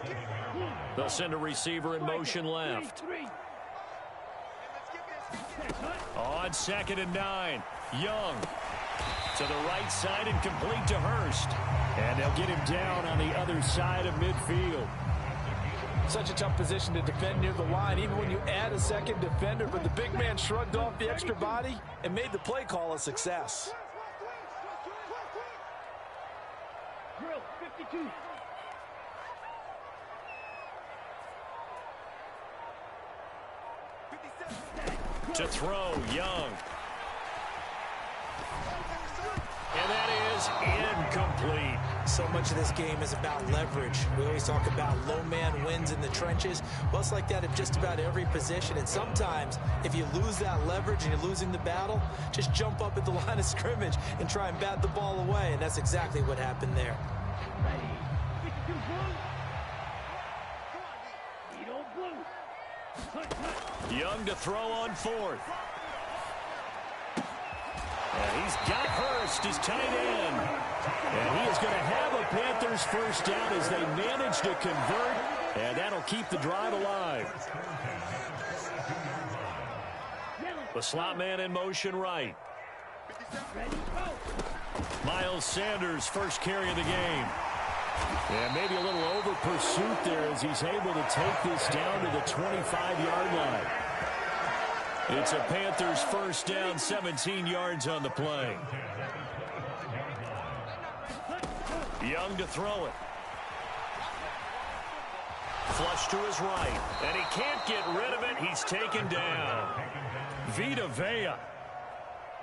S1: They'll send a receiver in motion left. On 2nd and 9, Young to the right side and complete to Hurst. And they'll get him down on the other side of midfield.
S2: Such a tough position to defend near the line, even when you add a second defender, but the big man shrugged off the extra body and made the play call a success.
S3: Drill 52.
S1: To throw, Young. And that is incomplete.
S2: So much of this game is about leverage. We always talk about low man wins in the trenches. Well, it's like that in just about every position. And sometimes, if you lose that leverage and you're losing the battle, just jump up at the line of scrimmage and try and bat the ball away. And that's exactly what happened there.
S1: Young to throw on 4th. And he's got Hurst, his tight end. And he is going to have a Panthers first down as they manage to convert. And that'll keep the drive alive. The slot man in motion right. Miles Sanders, first carry of the game. And maybe a little over pursuit there as he's able to take this down to the 25-yard line. It's a Panthers first down, 17 yards on the play. Young to throw it. Flush to his right, and he can't get rid of it. He's taken down. Vita Vea,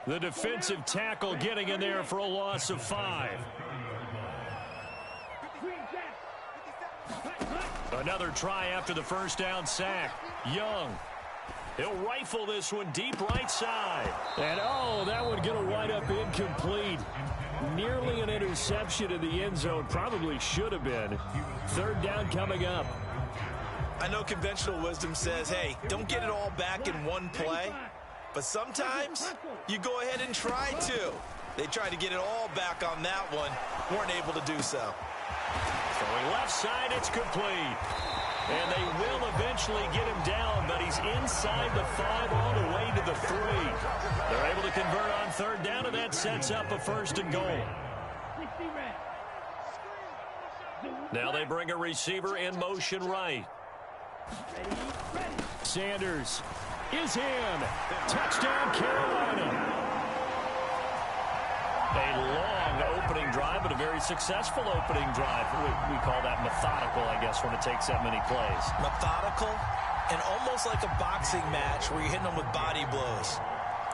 S1: the defensive tackle, getting in there for a loss of 5. Another try after the first down sack. Young. He'll rifle this one deep right side. And, oh, that one going to wind up incomplete. Nearly an interception in the end zone. Probably should have been. 3rd down coming up.
S2: I know conventional wisdom says, hey, don't get it all back in one play. But sometimes you go ahead and try to. They tried to get it all back on that one. Weren't able to do so.
S1: Throwing left side, it's complete. And they will eventually get him down, but he's inside the 5 all the way to the 3. They're able to convert on 3rd down, and that sets up a 1st and goal. Now they bring a receiver in motion right. Sanders is in. Touchdown, Carolina. A long opening drive, but a very successful opening drive. We call that methodical, I guess, when it takes that many plays.
S2: Methodical and almost like a boxing match where you're hitting them with body blows.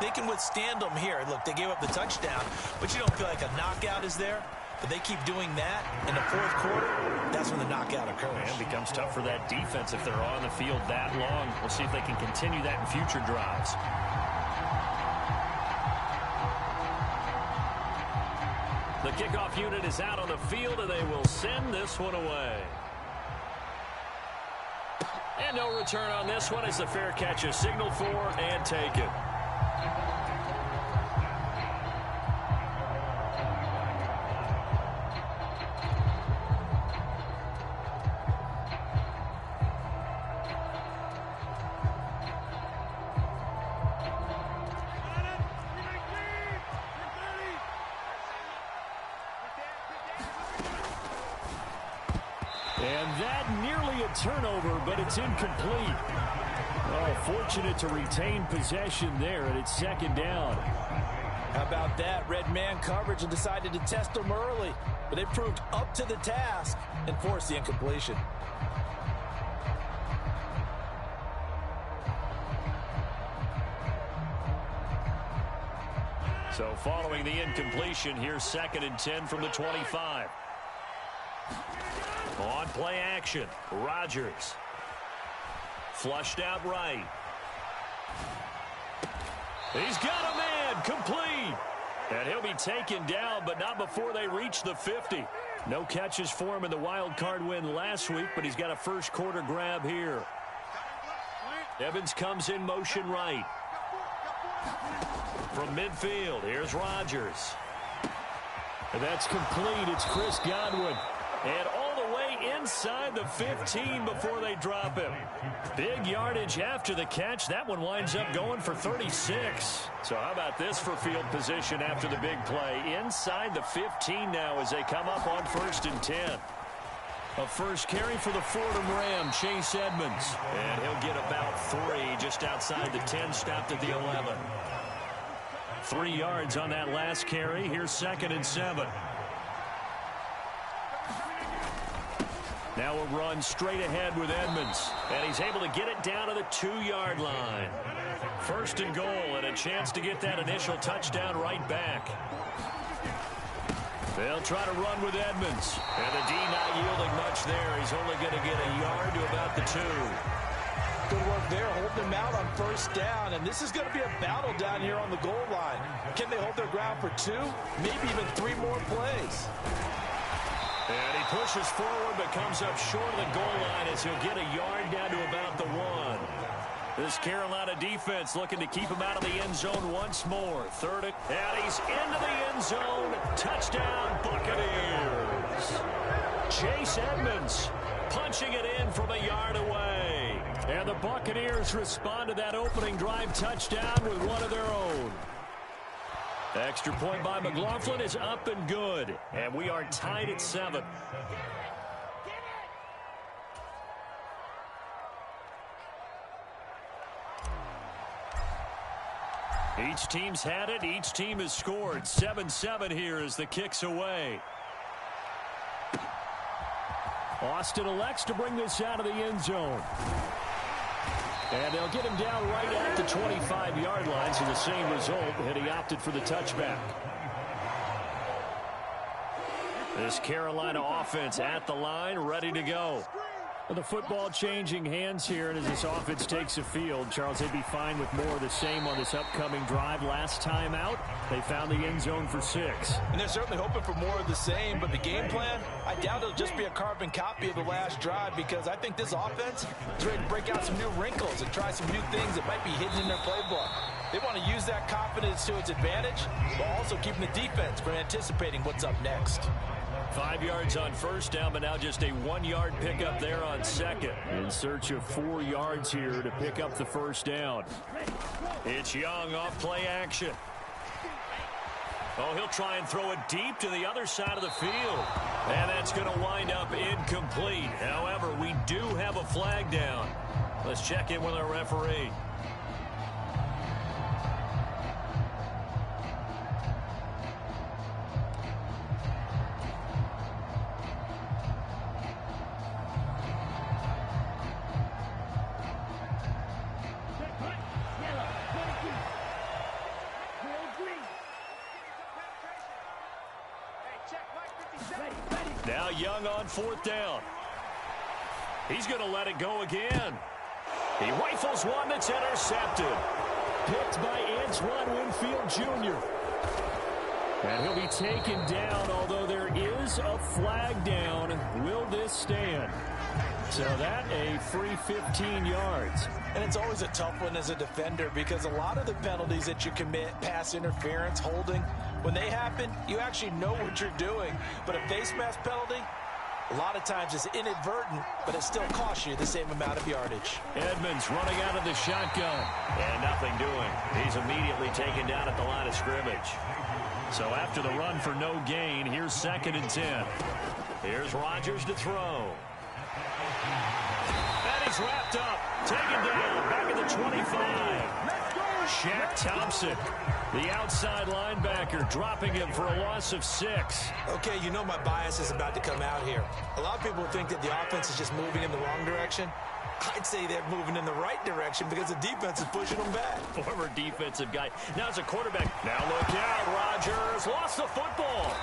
S2: They can withstand them here. Look, they gave up the touchdown, but you don't feel like a knockout is there. But they keep doing that in the 4th quarter. That's when the knockout occurs.
S1: And it becomes tough for that defense if they're on the field that long. We'll see if they can continue that in future drives. The kickoff unit is out on the field, and they will send this one away. And no return on this one as the fair catch is signaled for and taken. And that nearly a turnover, but it's incomplete.
S5: Oh, fortunate to retain possession there, and it's second down.
S2: How about that? Red man coverage and decided to test them early. But they proved up to the task and forced the incompletion.
S1: So following the incompletion, here's 2nd and 10 from the 25. On play action, Rodgers. Flushed out right. He's got a man, complete. And he'll be taken down, but not before they reach the 50. No catches for him in the wild card win last week, but he's got a first quarter grab here. Evans comes in motion right. From midfield, here's Rodgers.
S5: And that's complete. It's Chris Godwin.
S1: And all the way inside the 15 before they drop him. Big yardage after the catch. That one winds up going for 36. So how about this for field position after the big play? Inside the 15 now as they come up on 1st and 10. A first carry for the Fordham Ram, Chase Edmonds. And he'll get about 3 just outside the 10, stopped at the 11. 3 yards on that last carry. Here's 2nd and 7. Now a run straight ahead with Edmonds. And he's able to get it down to the 2-yard line. 1st and goal, and a chance to get that initial touchdown right back. They'll try to run with Edmonds. And the D not yielding much there. He's only going to get a yard to about the 2.
S2: Good work there, holding them out on 1st down. And this is going to be a battle down here on the goal line. Can they hold their ground for 2? Maybe even 3 more plays.
S1: And he pushes forward but comes up short of the goal line as he'll get a yard down to about the 1. This Carolina defense looking to keep him out of the end zone once more. 3rd and he's into the end zone. Touchdown, Buccaneers. Chase Edmonds punching it in from a yard away.
S5: And the Buccaneers respond to that opening drive touchdown with one of their own. Extra point by McLaughlin is up and good. And we are tied at 7. Each team's had it. Each team has scored. 7-7 here as the kick's away. Austin elects to bring this out of the end zone. And they'll get him down right at the 25-yard line, so the same result, and he opted for the touchback. This Carolina offense at the line, ready to go. The football changing hands here, and as this offense takes the field, Charles, they'd be fine with more of the same on this upcoming drive. Last time out, they found the end zone for 6.
S2: And they're certainly hoping for more of the same, but the game plan, I doubt it'll just be a carbon copy of the last drive, because I think this offense is ready to break out some new wrinkles and try some new things that might be hidden in their playbook. They want to use that confidence to its advantage, while also keeping the defense from anticipating what's up next.
S1: 5 yards on 1st down, but now just a 1-yard pickup there on 2nd.
S5: In search of 4 yards here to pick up the 1st down.
S1: It's Young off play action. Oh, he'll try and throw it deep to the other side of the field. And that's going to wind up incomplete. However, we do have a flag down. Let's check in with our referee. Now Young on 4th down. He's going to let it go again. He rifles one that's intercepted.
S5: Picked by Antoine Winfield Jr. And he'll be taken down, although there is a flag down. Will this stand? So that a free 15 yards.
S2: And it's always a tough one as a defender, because a lot of the penalties that you commit, pass interference, holding, when they happen, you actually know what you're doing. But a face mask penalty, a lot of times it's inadvertent, but it still costs you the same amount of yardage.
S1: Edmonds running out of the shotgun. And nothing doing. He's immediately taken down at the line of scrimmage. So after the run for no gain, here's 2nd and 10. Here's Rodgers to throw. And he's is wrapped up. Taken down. Back at the 25. Shaq Thompson, the outside linebacker, dropping him for a loss of 6.
S2: Okay, you know my bias is about to come out here. A lot of people think that the offense is just moving in the wrong direction. I'd say they're moving in the right direction because the defense is pushing them back.
S1: Former defensive guy. Now it's a quarterback. Now look out, Rodgers. Lost the football.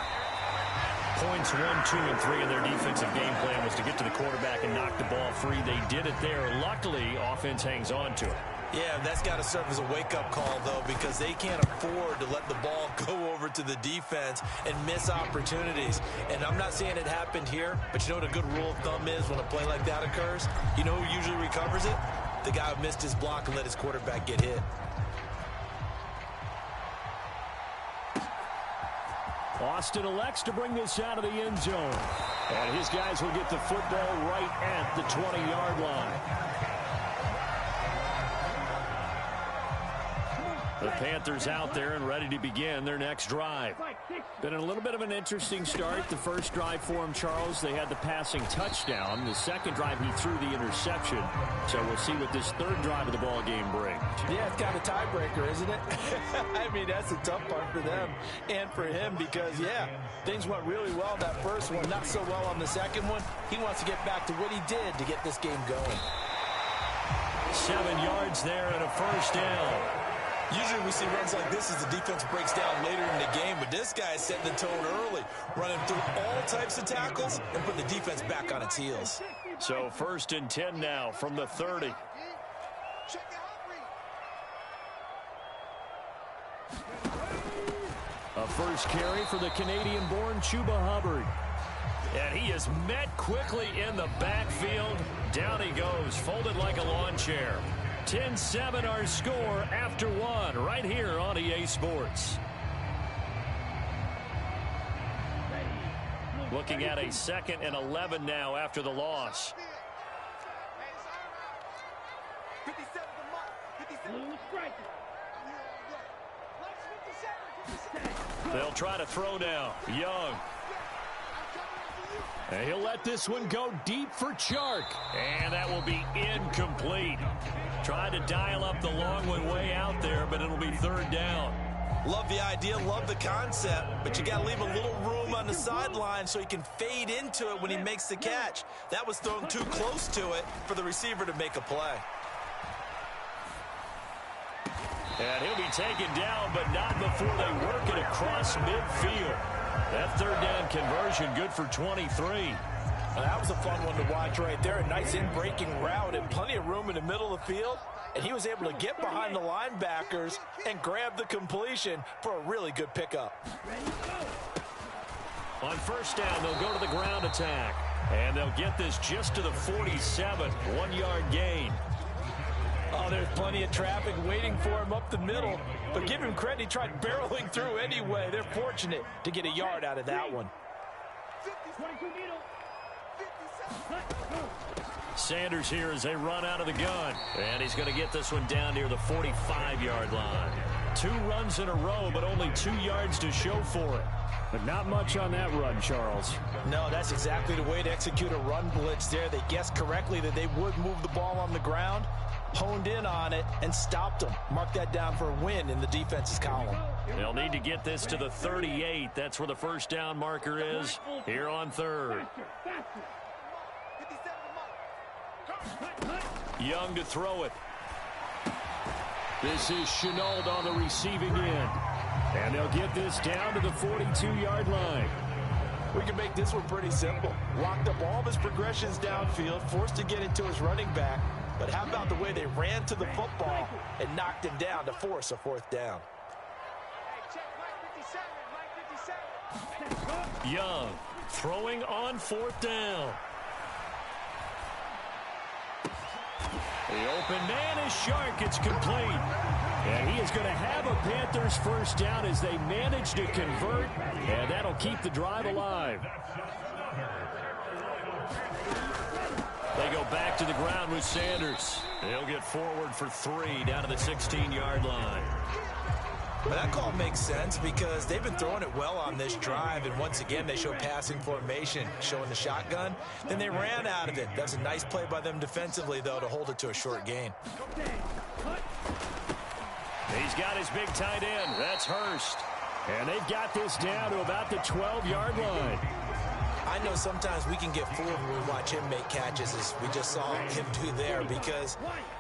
S1: Points 1, 2, and 3 in their defensive game plan was to get to the quarterback and knock the ball free. They did it there. Luckily, offense hangs on to it.
S2: Yeah, that's got to serve as a wake-up call, though, because they can't afford to let the ball go over to the defense and miss opportunities. And I'm not saying it happened here, but you know what a good rule of thumb is when a play like that occurs? You know who usually recovers it? The guy who missed his block and let his quarterback get hit.
S5: Austin elects to bring this out of the end zone. And his guys will get the football right at the 20-yard line. The Panthers out there and ready to begin their next drive. Been a little bit of an interesting start. The first drive for him, Charles, they had the passing touchdown. The second drive, he threw the interception. So we'll see what this third drive of the ball game brings.
S2: Yeah, it's kind of a tiebreaker, isn't it? I mean, that's a tough part for them and for him because, yeah, things went really well that first one, not so well on the second one. He wants to get back to what he did to get this game going.
S1: 7 yards there and a first down.
S2: Usually we see runs like this as the defense breaks down later in the game, but this guy is setting the tone early, running through all types of tackles and putting the defense back on its heels.
S1: So 1st and 10 now from the 30.
S5: A first carry for the Canadian-born Chuba Hubbard.
S1: And he is met quickly in the backfield. Down he goes, folded like a lawn chair. 10-7 our score after 1 right here on EA Sports. Looking at a 2nd and 11 now after the loss. They'll try to throw now. Young.
S5: And he'll let this one go deep for Chark.
S1: And that will be incomplete. Tried to dial up the long one way out there, but it'll be 3rd down.
S2: Love the idea, love the concept, but you got to leave a little room on the sideline so he can fade into it when he makes the catch. That was thrown too close to it for the receiver to make a play.
S1: And he'll be taken down, but not before they work it across midfield. That 3rd down conversion good for 23.
S2: That was a fun one to watch right there. A nice in-breaking route and plenty of room in the middle of the field. And he was able to get behind the linebackers and grab the completion for a really good pickup.
S1: On 1st down, they'll go to the ground attack. And they'll get this just to the 47. 1-yard gain.
S2: Oh, there's plenty of traffic waiting for him up the middle. But give him credit, he tried barreling through anyway. They're fortunate to get a yard out of that one.
S1: Sanders here as they run out of the gun. And he's going to get this one down near the 45-yard line. 2 runs in a row, but only 2 yards to show for it.
S5: But not much on that run, Charles.
S2: No, that's exactly the way to execute a run blitz there. They guessed correctly that they would move the ball on the ground, honed in on it, and stopped them. Mark that down for a win in the defense's column.
S1: They'll need to get this to the 38. That's where the 1st down marker is here on 3rd. Young to throw it.
S5: This is Chenault on the receiving end. And they'll get this down to the 42-yard line.
S2: We can make this one pretty simple. Locked up all of his progressions downfield, forced to get into his running back. But how about the way they ran to the football and knocked him down to force a 4th down?
S1: Young throwing on 4th down. The open man is Shark. It's complete. And he is going to have a Panthers 1st down as they manage to convert. And that'll keep the drive alive. They go back to the ground with Sanders. He'll get forward for 3 down to the 16-yard line.
S2: Well, that call makes sense because they've been throwing it well on this drive, and once again they show passing formation, showing the shotgun. Then they ran out of it. That's a nice play by them defensively, though, to hold it to a short gain.
S5: He's got his big tight end. That's Hurst. And they've got this down to about the 12-yard line.
S2: I know sometimes we can get fooled when we watch him make catches, as we just saw him do there, because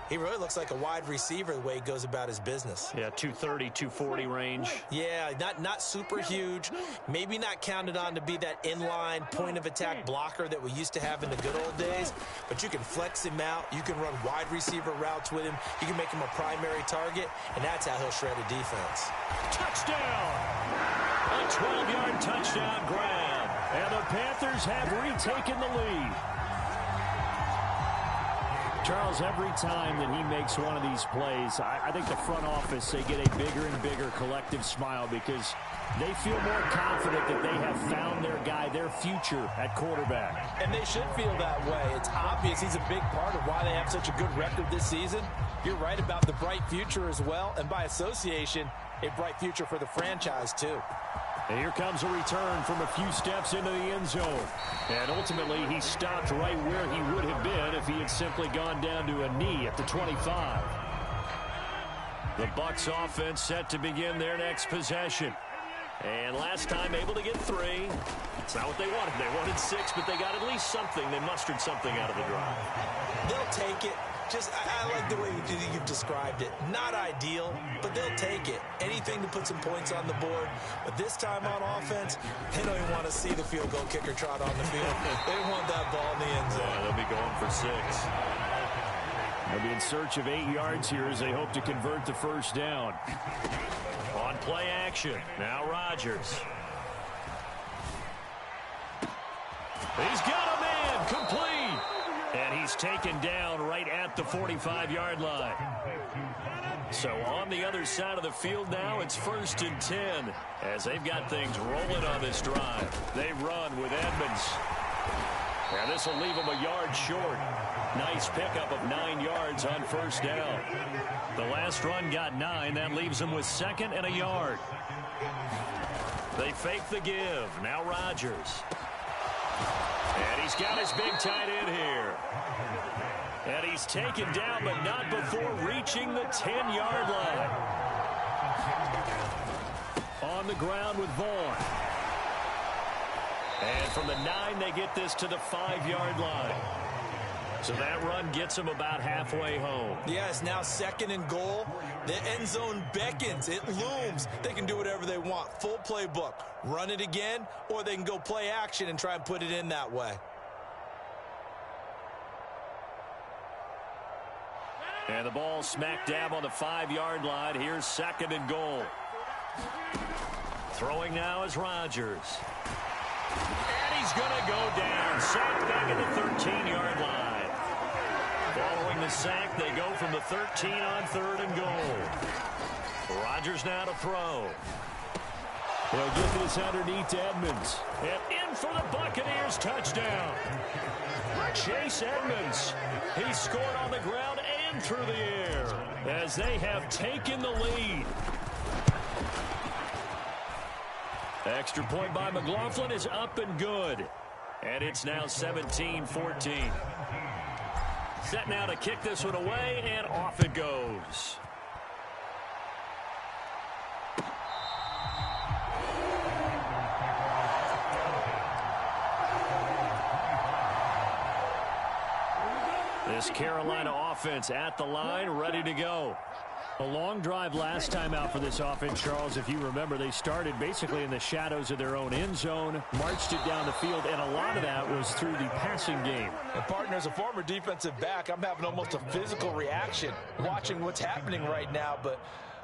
S2: he really looks like a wide receiver the way he goes about his business.
S5: Yeah, 230, 240 range.
S2: Yeah, not super huge. Maybe not counted on to be that inline point-of-attack blocker that we used to have in the good old days, but you can flex him out. You can run wide receiver routes with him. You can make him a primary target, and that's how he'll shred a defense.
S5: Touchdown! A 12-yard touchdown grab. And the Panthers have retaken the lead. Charles, every time that he makes one of these plays, I think the front office, they get a bigger and bigger collective smile because they feel more confident that they have found their guy, their future at quarterback.
S2: And they should feel that way. It's obvious he's a big part of why they have such a good record this season. You're right about the bright future as well, and by association, a bright future for the franchise too.
S5: And here comes a return from a few steps into the end zone. And ultimately, he stopped right where he would have been if he had simply gone down to a knee at the 25. The Bucs offense set to begin their next possession. And last time able to get 3. It's not what they wanted. They wanted 6, but they got at least something. They mustered something out of the drive.
S2: They'll take it. I like the way you've described it. Not ideal, but they'll take it. Anything to put some points on the board. But this time on offense, they don't even want to see the field goal kicker trot on the field. They want that ball in the end zone.
S5: Yeah, they'll be going for 6. They'll be in search of 8 yards here as they hope to convert the first down. On play action, now Rodgers. He's got a man, complete. And he's taken down right at the 45-yard line. So on the other side of the field now, it's 1st and 10 as they've got things rolling on this drive. They run with Edmonds. And this will leave them a yard short. Nice pickup of 9 yards on first down. The last run got 9. That leaves them with 2nd and a yard. They fake the give. Now Rodgers. And he's got his big tight end here. And he's taken down, but not before reaching the 10-yard line. On the ground with Vaughn. And from the 9, they get this to the 5-yard line. So that run gets them about halfway home.
S2: Yeah, it's now 2nd and goal. The end zone beckons. It looms. They can do whatever they want. Full playbook. Run it again, or they can go play action and try and put it in that way.
S5: And the ball smack dab on the 5-yard line. Here's 2nd and goal. Throwing now is Rodgers. And he's going to go down. Sacked back at the 13-yard line. Following the sack, they go from the 13 on 3rd and goal. Rodgers now to throw. They'll get this underneath to Edmonds. And in for the Buccaneers touchdown. Chase Edmonds. He scored on the ground and through the air as they have taken the lead. Extra point by McLaughlin is up and good. And it's now 17-14. Set now to kick this one away, and off it goes. This Carolina offense at the line, ready to go. A long drive last time out for this offense, Charles. If you remember, they started basically in the shadows of their own end zone, marched it down the field, and a lot of that was through the passing game.
S2: And partner, as a former defensive back, I'm having almost a physical reaction watching what's happening right now. But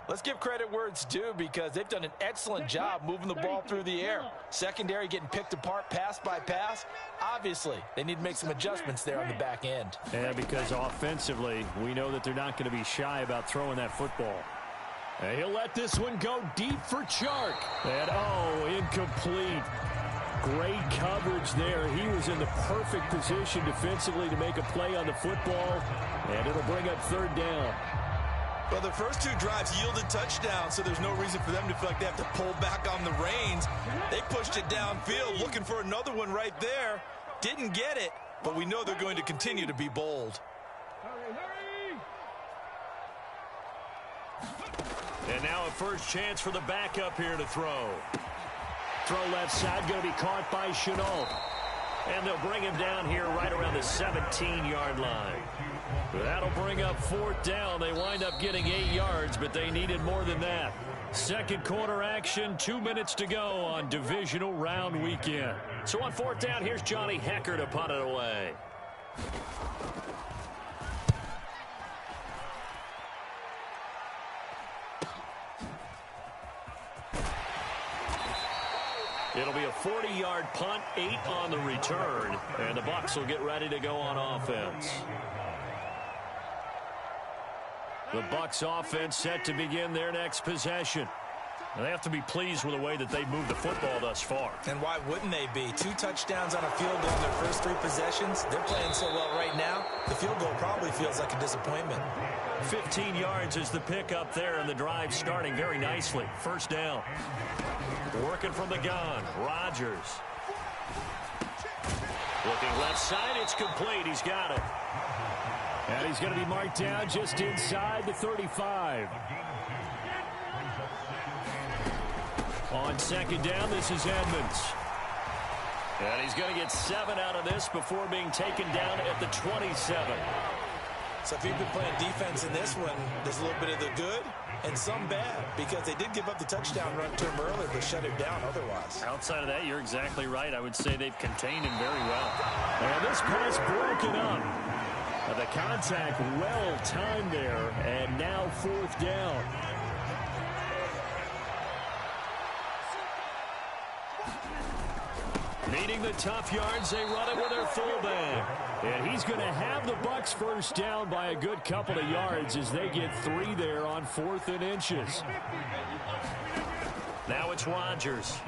S2: let's give credit where it's due because they've done an excellent job moving the ball through the air. Secondary getting picked apart pass by pass. Obviously, they need to make some adjustments there on the back end.
S5: Yeah, because offensively, we know that they're not going to be shy about throwing that football. And he'll let this one go deep for Chark. And, oh, incomplete. Great coverage there. He was in the perfect position defensively to make a play on the football, and it'll bring up 3rd down.
S2: Well, the first two drives yielded touchdowns, so there's no reason for them to feel like they have to pull back on the reins. They pushed it downfield, looking for another one right there. Didn't get it, but we know they're going to continue to be bold.
S1: And now a first chance for the backup here to throw. Throw left side, going to be caught by Chenault. And they'll bring him down here right around the 17-yard line. That'll bring up fourth down. They wind up getting 8 yards, but they needed more than that. Second quarter action, 2 minutes to go on divisional round weekend. So on fourth down, here's Johnny Hecker to punt it away. It'll be a 40-yard punt, 8 on the return, and the Bucs will get ready to go on offense. The Bucs offense set to begin their next possession. And they have to be pleased with the way that they've moved the football thus far.
S2: And why wouldn't they be? 2 touchdowns on a field goal in their first 3 possessions. They're playing so well right now, the field goal probably feels like a disappointment.
S1: 15 yards is the pickup there, and the drive starting very nicely. First down. Working from the gun, Rodgers. Looking left side, it's complete. He's got it.
S5: And he's going to be marked down just inside the 35. On second down, this is Edmonds. And he's going to get 7 out of this before being taken down at the 27.
S2: So if you've been playing defense in this one, there's a little bit of the good and some bad, because they did give up the touchdown run to him earlier, but shut him down otherwise.
S5: Outside of that, you're exactly right. I would say they've contained him very well. And this pass broken up. The contact well timed there, and now fourth down.
S1: Needing the tough yards, they run it with their fullback.
S5: And he's going to have the Bucs first down by a good couple of yards as they get 3 there on 4th and inches.
S1: Now it's Rodgers.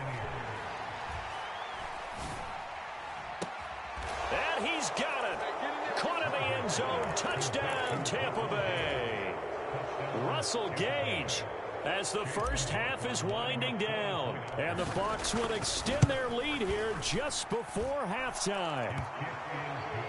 S1: And he's got it. Caught in the end zone. Touchdown, Tampa Bay. Russell Gage as the first half is winding down.
S5: And the Bucs will extend their lead here just before halftime.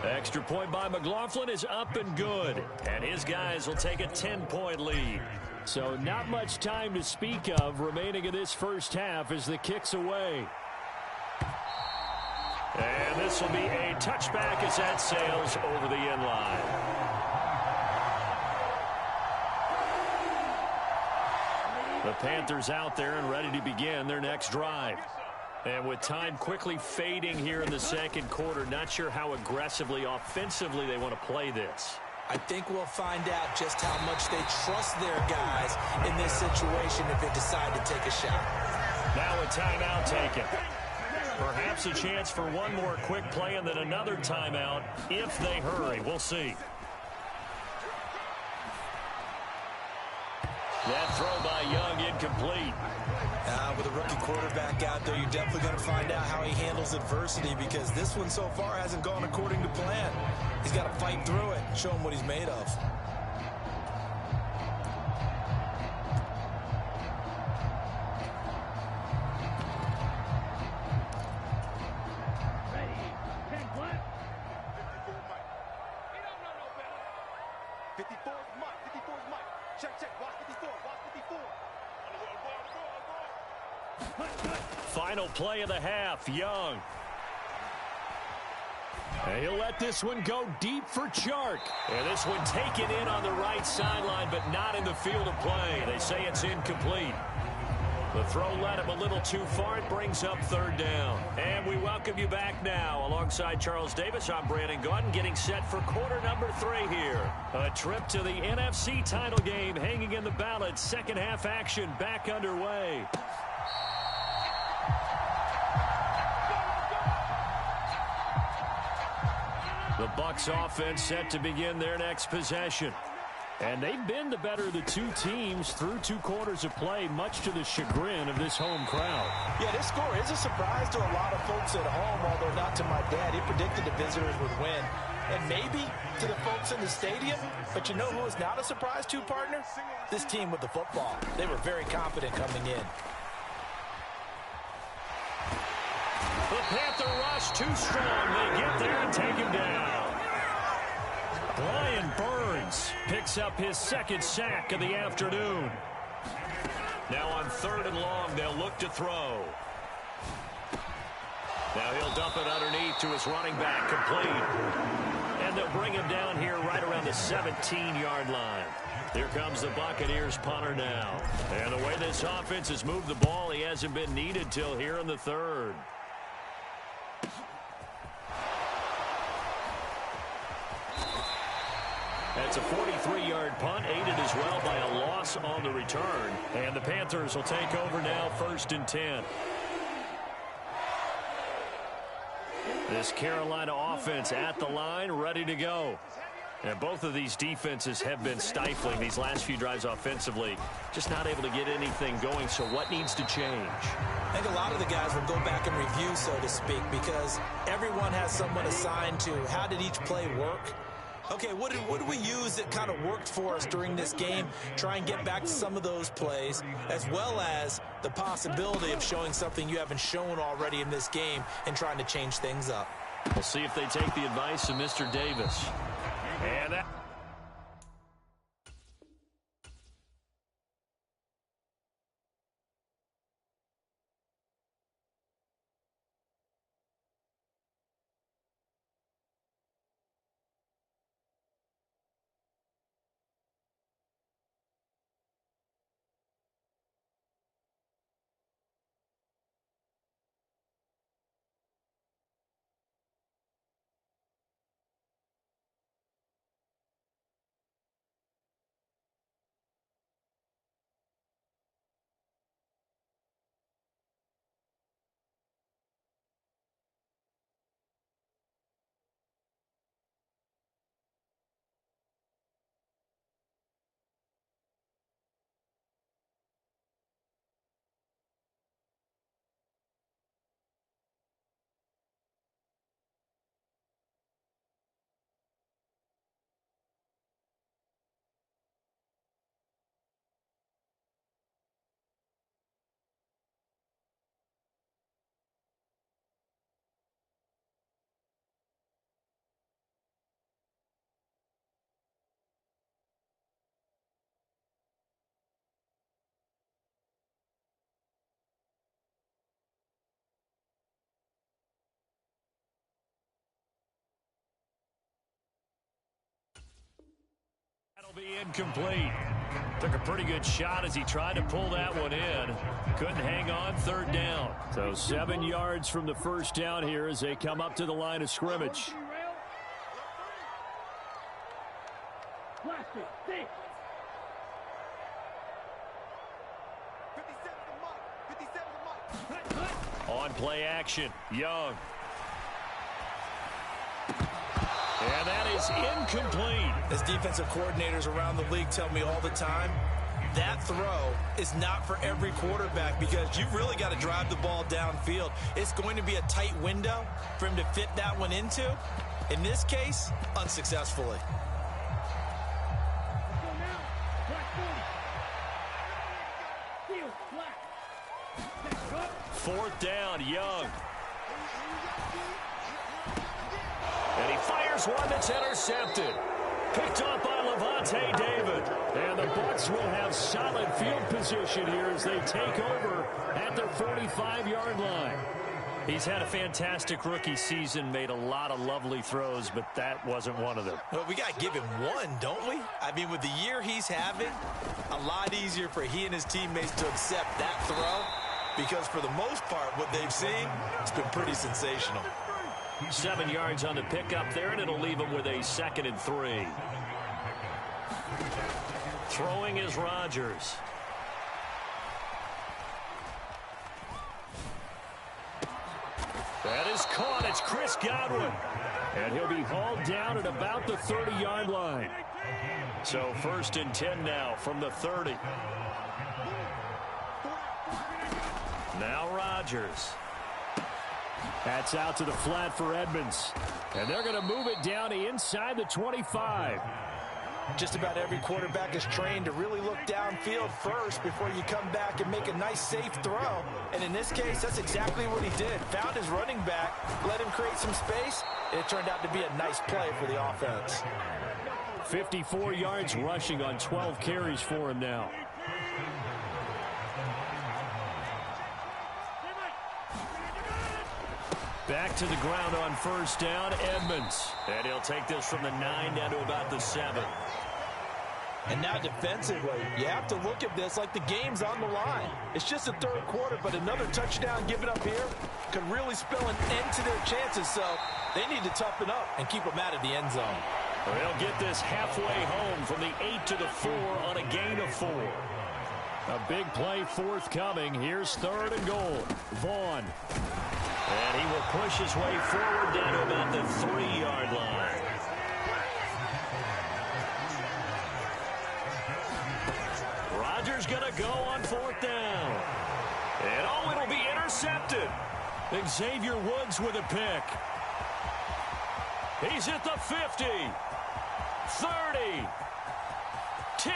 S1: Extra point by McLaughlin is up and good. And his guys will take a 10-point lead.
S5: So not much time to speak of remaining in this first half as the kick's away.
S1: And this will be a touchback as that sails over the end line. The Panthers out there and ready to begin their next drive. And with time quickly fading here in the second quarter, not sure how aggressively, offensively they want to play this.
S2: I think we'll find out just how much they trust their guys in this situation if they decide to take a shot.
S1: Now a timeout taken. Perhaps a chance for one more quick play and then another timeout if they hurry. We'll see. That throw by Young incomplete.
S2: With a rookie quarterback out there, you're definitely going to find out how he handles adversity, because this one so far hasn't gone according to plan. He's got to fight through it and show him what he's made of.
S1: Final play of the half, Young.
S5: And he'll let this one go deep for Chark.
S1: And this one taken in on the right sideline, but not in the field of play. They say it's incomplete. The throw led him a little too far. It brings up third down. And we welcome you back now. Alongside Charles Davis, I'm Brandon Gaudin, getting set for quarter number 3 here. A trip to the NFC title game hanging in the balance. Second half action back underway. The Bucs offense set to begin their next possession.
S5: And they've been the better of the two teams through 2 quarters of play, much to the chagrin of this home crowd.
S2: Yeah, this score is a surprise to a lot of folks at home, although not to my dad. He predicted the visitors would win. and maybe to the folks in the stadium. But you know who is not a surprise to, partner? This team with the football. They were very confident coming in.
S1: The Panther rush too strong. They get there and take him down. Brian Burns picks up his second sack of the afternoon. Now on 3rd and long, they'll look to throw. Now he'll dump it underneath to his running back, complete. And they'll bring him down here right around the 17-yard line. Here comes the Buccaneers punter now. And the way this offense has moved the ball, he hasn't been needed till here in the 3rd. That's a 43-yard punt, aided as well by a loss on the return. And the Panthers will take over now, 1st and 10. This Carolina offense at the line, ready to go. And both of these defenses have been stifling these last few drives offensively. Just not able to get anything going, so what needs to change?
S2: I think a lot of the guys will go back and review, so to speak, because everyone has someone assigned to how did each play work. Okay, what did we use that kind of worked for us during this game? Try and get back to some of those plays, as well as the possibility of showing something you haven't shown already in this game and trying to change things up.
S1: We'll see if they take the advice of Mr. Davis. And that... That'll be incomplete. Took a pretty good shot as he tried to pull that one in. Couldn't hang on, 3rd down. So 7 yards from the first down here as they come up to the line of scrimmage. On play action, Young. And that is incomplete.
S2: As defensive coordinators around the league tell me all the time, that throw is not for every quarterback because you've really got to drive the ball downfield. It's going to be a tight window for him to fit that one into. In this case, unsuccessfully.
S1: 4th down, Young. And he fires one that's intercepted. Picked up by Levante David. And the Bucs will have solid field position here as they take over at their 45-yard line. He's had a fantastic rookie season, made a lot of lovely throws, but that wasn't one of them.
S2: Well, we got to give him one, don't we? I mean, with the year he's having, a lot easier for he and his teammates to accept that throw because for the most part, what they've seen, it's been pretty sensational.
S1: 7 yards on the pickup there, and it'll leave him with a 2nd and 3. Throwing is Rodgers. That is caught. It's Chris Godwin. And he'll be hauled down at about the 30-yard line. So 1st and 10 now from the 30. Now Rodgers.
S5: That's out to the flat for Edmonds. And they're going to move it down to inside the 25.
S2: Just about every quarterback is trained to really look downfield first before you come back and make a nice, safe throw. And in this case, that's exactly what he did. Found his running back, let him create some space, and it turned out to be a nice play for the offense.
S5: 54 yards rushing on 12 carries for him now. Back to the ground on first down, Edmonds.
S1: And he'll take this from the 9 down to about the 7.
S2: And now defensively, you have to look at this like the game's on the line. It's just the third quarter, but another touchdown given up here could really spell an end to their chances. So they need to toughen up and keep them out of the end zone.
S1: They'll get this halfway home from the 8 to the 4 on a gain of 4.
S5: A big play forthcoming. Here's 3rd and goal. Vaughn.
S1: And he will push his way forward down to about the 3-yard line. Rodgers going to go on 4th down. And oh, it'll be intercepted.
S5: Xavier Woods with a pick.
S1: He's at the 50, 30, 10,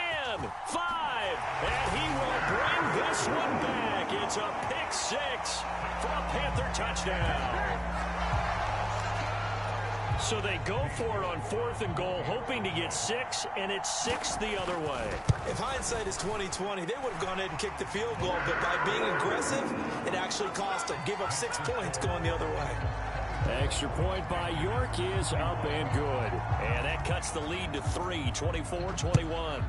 S1: 5, and he will bring this one back. It's a pick 6 for a Panther touchdown.
S5: So they go for it on 4th and goal, hoping to get 6, and it's 6 the other way.
S2: If hindsight is 20/20, they would have gone ahead and kicked the field goal, but by being aggressive, it actually cost them. Give up 6 points going the other way.
S5: Extra point by York is up and good.
S1: And that cuts the lead to 3, 24-21.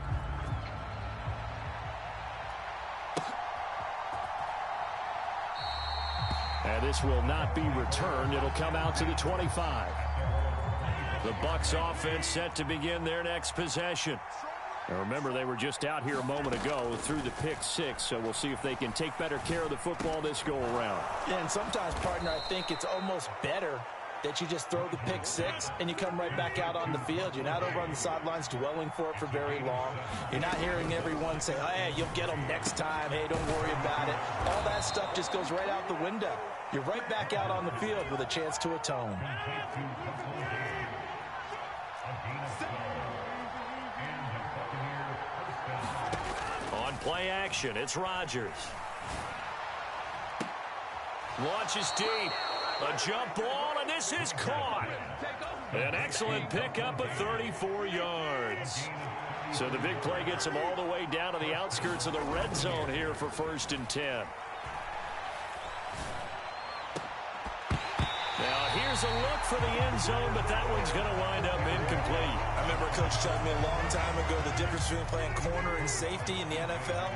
S5: And this will not be returned. It'll come out to the 25. The Bucs offense set to begin their next possession. Now remember, they were just out here a moment ago through the pick 6, so we'll see if they can take better care of the football this go-around.
S2: Yeah, and sometimes, partner, I think it's almost better that you just throw the pick 6 and you come right back out on the field. You're not over on the sidelines dwelling for it for very long. You're not hearing everyone say, hey, you'll get them next time. Hey, don't worry about it. All that stuff just goes right out the window. You're right back out on the field with a chance to atone.
S1: On play action, it's Rodgers. Launches deep. A jump ball, and this is caught. An excellent pickup of 34 yards.
S5: So the big play gets him all the way down to the outskirts of the red zone here for 1st and 10. Now here's a look for the end zone, but that one's going to wind up incomplete.
S2: I remember Coach telling me a long time ago the difference between playing corner and safety in the NFL.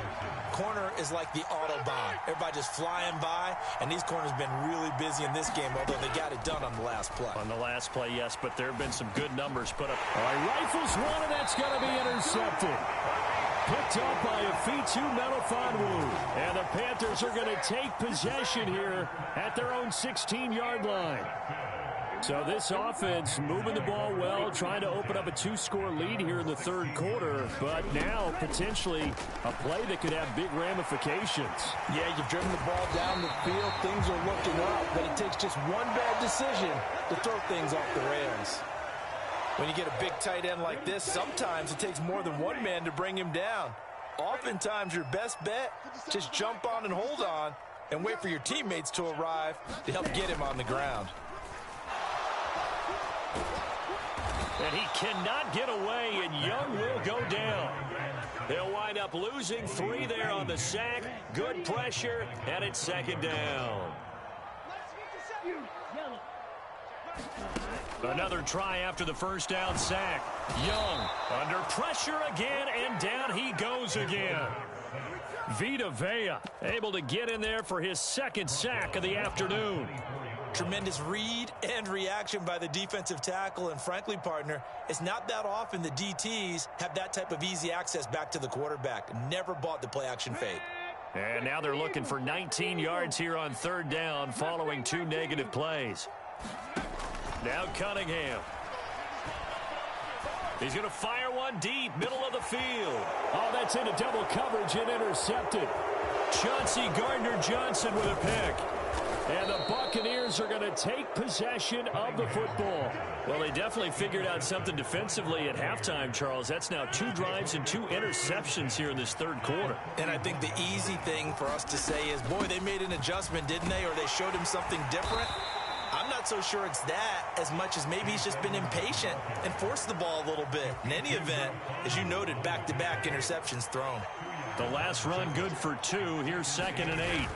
S2: Corner is like the Autobahn. Everybody just flying by, and these corners have been really busy in this game, although they got it done on the last play.
S5: On the last play, yes, but there have been some good numbers put up. All right, rifles one, and that's going to be intercepted. Picked up by Afitu Melifonwu. And the Panthers are going to take possession here at their own 16-yard line. So this offense moving the ball well, trying to open up a 2-score lead here in the 3rd quarter, but now potentially a play that could have big ramifications.
S2: Yeah, you've driven the ball down the field. Things are looking up, but it takes just one bad decision to throw things off the rails. When you get a big tight end like this, sometimes it takes more than one man to bring him down. Oftentimes, your best bet, just jump on and hold on and wait for your teammates to arrive to help get him on the ground.
S1: And he cannot get away, and Young will go down. They'll wind up losing 3 there on the sack. Good pressure, and it's 2nd down.
S5: Another try after the 1st down sack. Young under pressure again, and down he goes again. Vita Vea able to get in there for his 2nd sack of the afternoon.
S2: Tremendous read and reaction by the defensive tackle, and frankly, partner, it's not that often the DTs have that type of easy access back to the quarterback. Never bought the play-action fake.
S5: And now they're looking for 19 yards here on 3rd down following 2 negative plays.
S1: Now Cunningham. He's going to fire one deep, middle of the field.
S5: Oh, that's into double coverage and intercepted.
S1: Chauncey Gardner-Johnson with a pick.
S5: And the Buccaneers are going to take possession of the football.
S1: Well, they definitely figured out something defensively at halftime, Charles. That's now 2 drives and 2 interceptions here in this third quarter.
S2: And I think the easy thing for us to say is, boy, they made an adjustment, didn't they? Or they showed him something different. I'm not so sure it's that as much as maybe he's just been impatient and forced the ball a little bit. In any event, as you noted, back-to-back interceptions thrown.
S1: The last run good for 2. Here's 2nd and 8.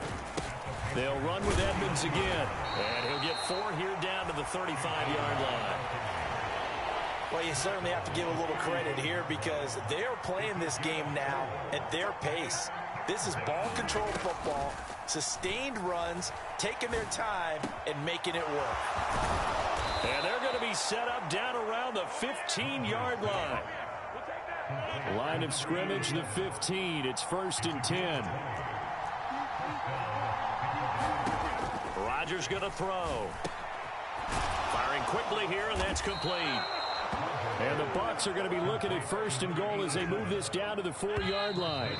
S1: They'll run with Edmonds again. And he'll get 4 here down to the 35-yard line.
S2: Well, you certainly have to give a little credit here because they're playing this game now at their pace. This is ball-controlled football, sustained runs, taking their time, and making it work.
S1: And they're going to be set up down around the 15-yard line.
S5: Line of scrimmage, the 15. It's 1st and 10.
S1: Rodgers going to throw. Firing quickly here, and that's complete.
S5: And the Bucs are going to be looking at 1st and goal as they move this down to the 4-yard line.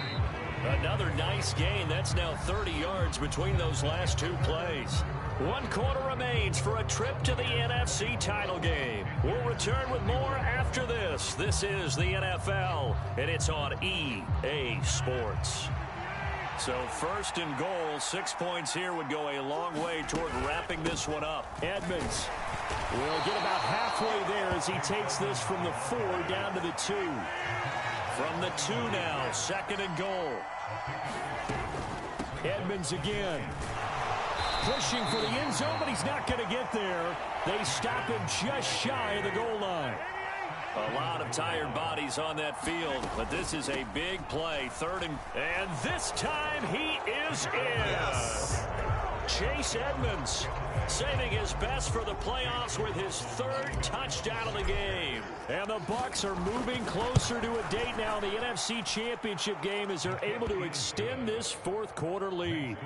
S1: Another nice gain. That's now 30 yards between those last 2 plays. 1 quarter remains for a trip to the NFC title game. We'll return with more after this. This is the NFL, and it's on EA Sports. So 1st and goal, 6 points here would go a long way toward wrapping this one up.
S5: Edmonds will get about halfway there as he takes this from the 4 down to the 2.
S1: From the 2 now, 2nd and goal.
S5: Edmonds again. Pushing for the end zone, but he's not going to get there. They stop him just shy of the goal line.
S1: A lot of tired bodies on that field, but this is a big play. 3rd and this time he is in.
S2: Yes.
S1: Chase Edmonds saving his best for the playoffs with his 3rd touchdown of the game.
S5: And the Bucs are moving closer to a date now in the NFC Championship game as they're able to extend this 4th quarter lead.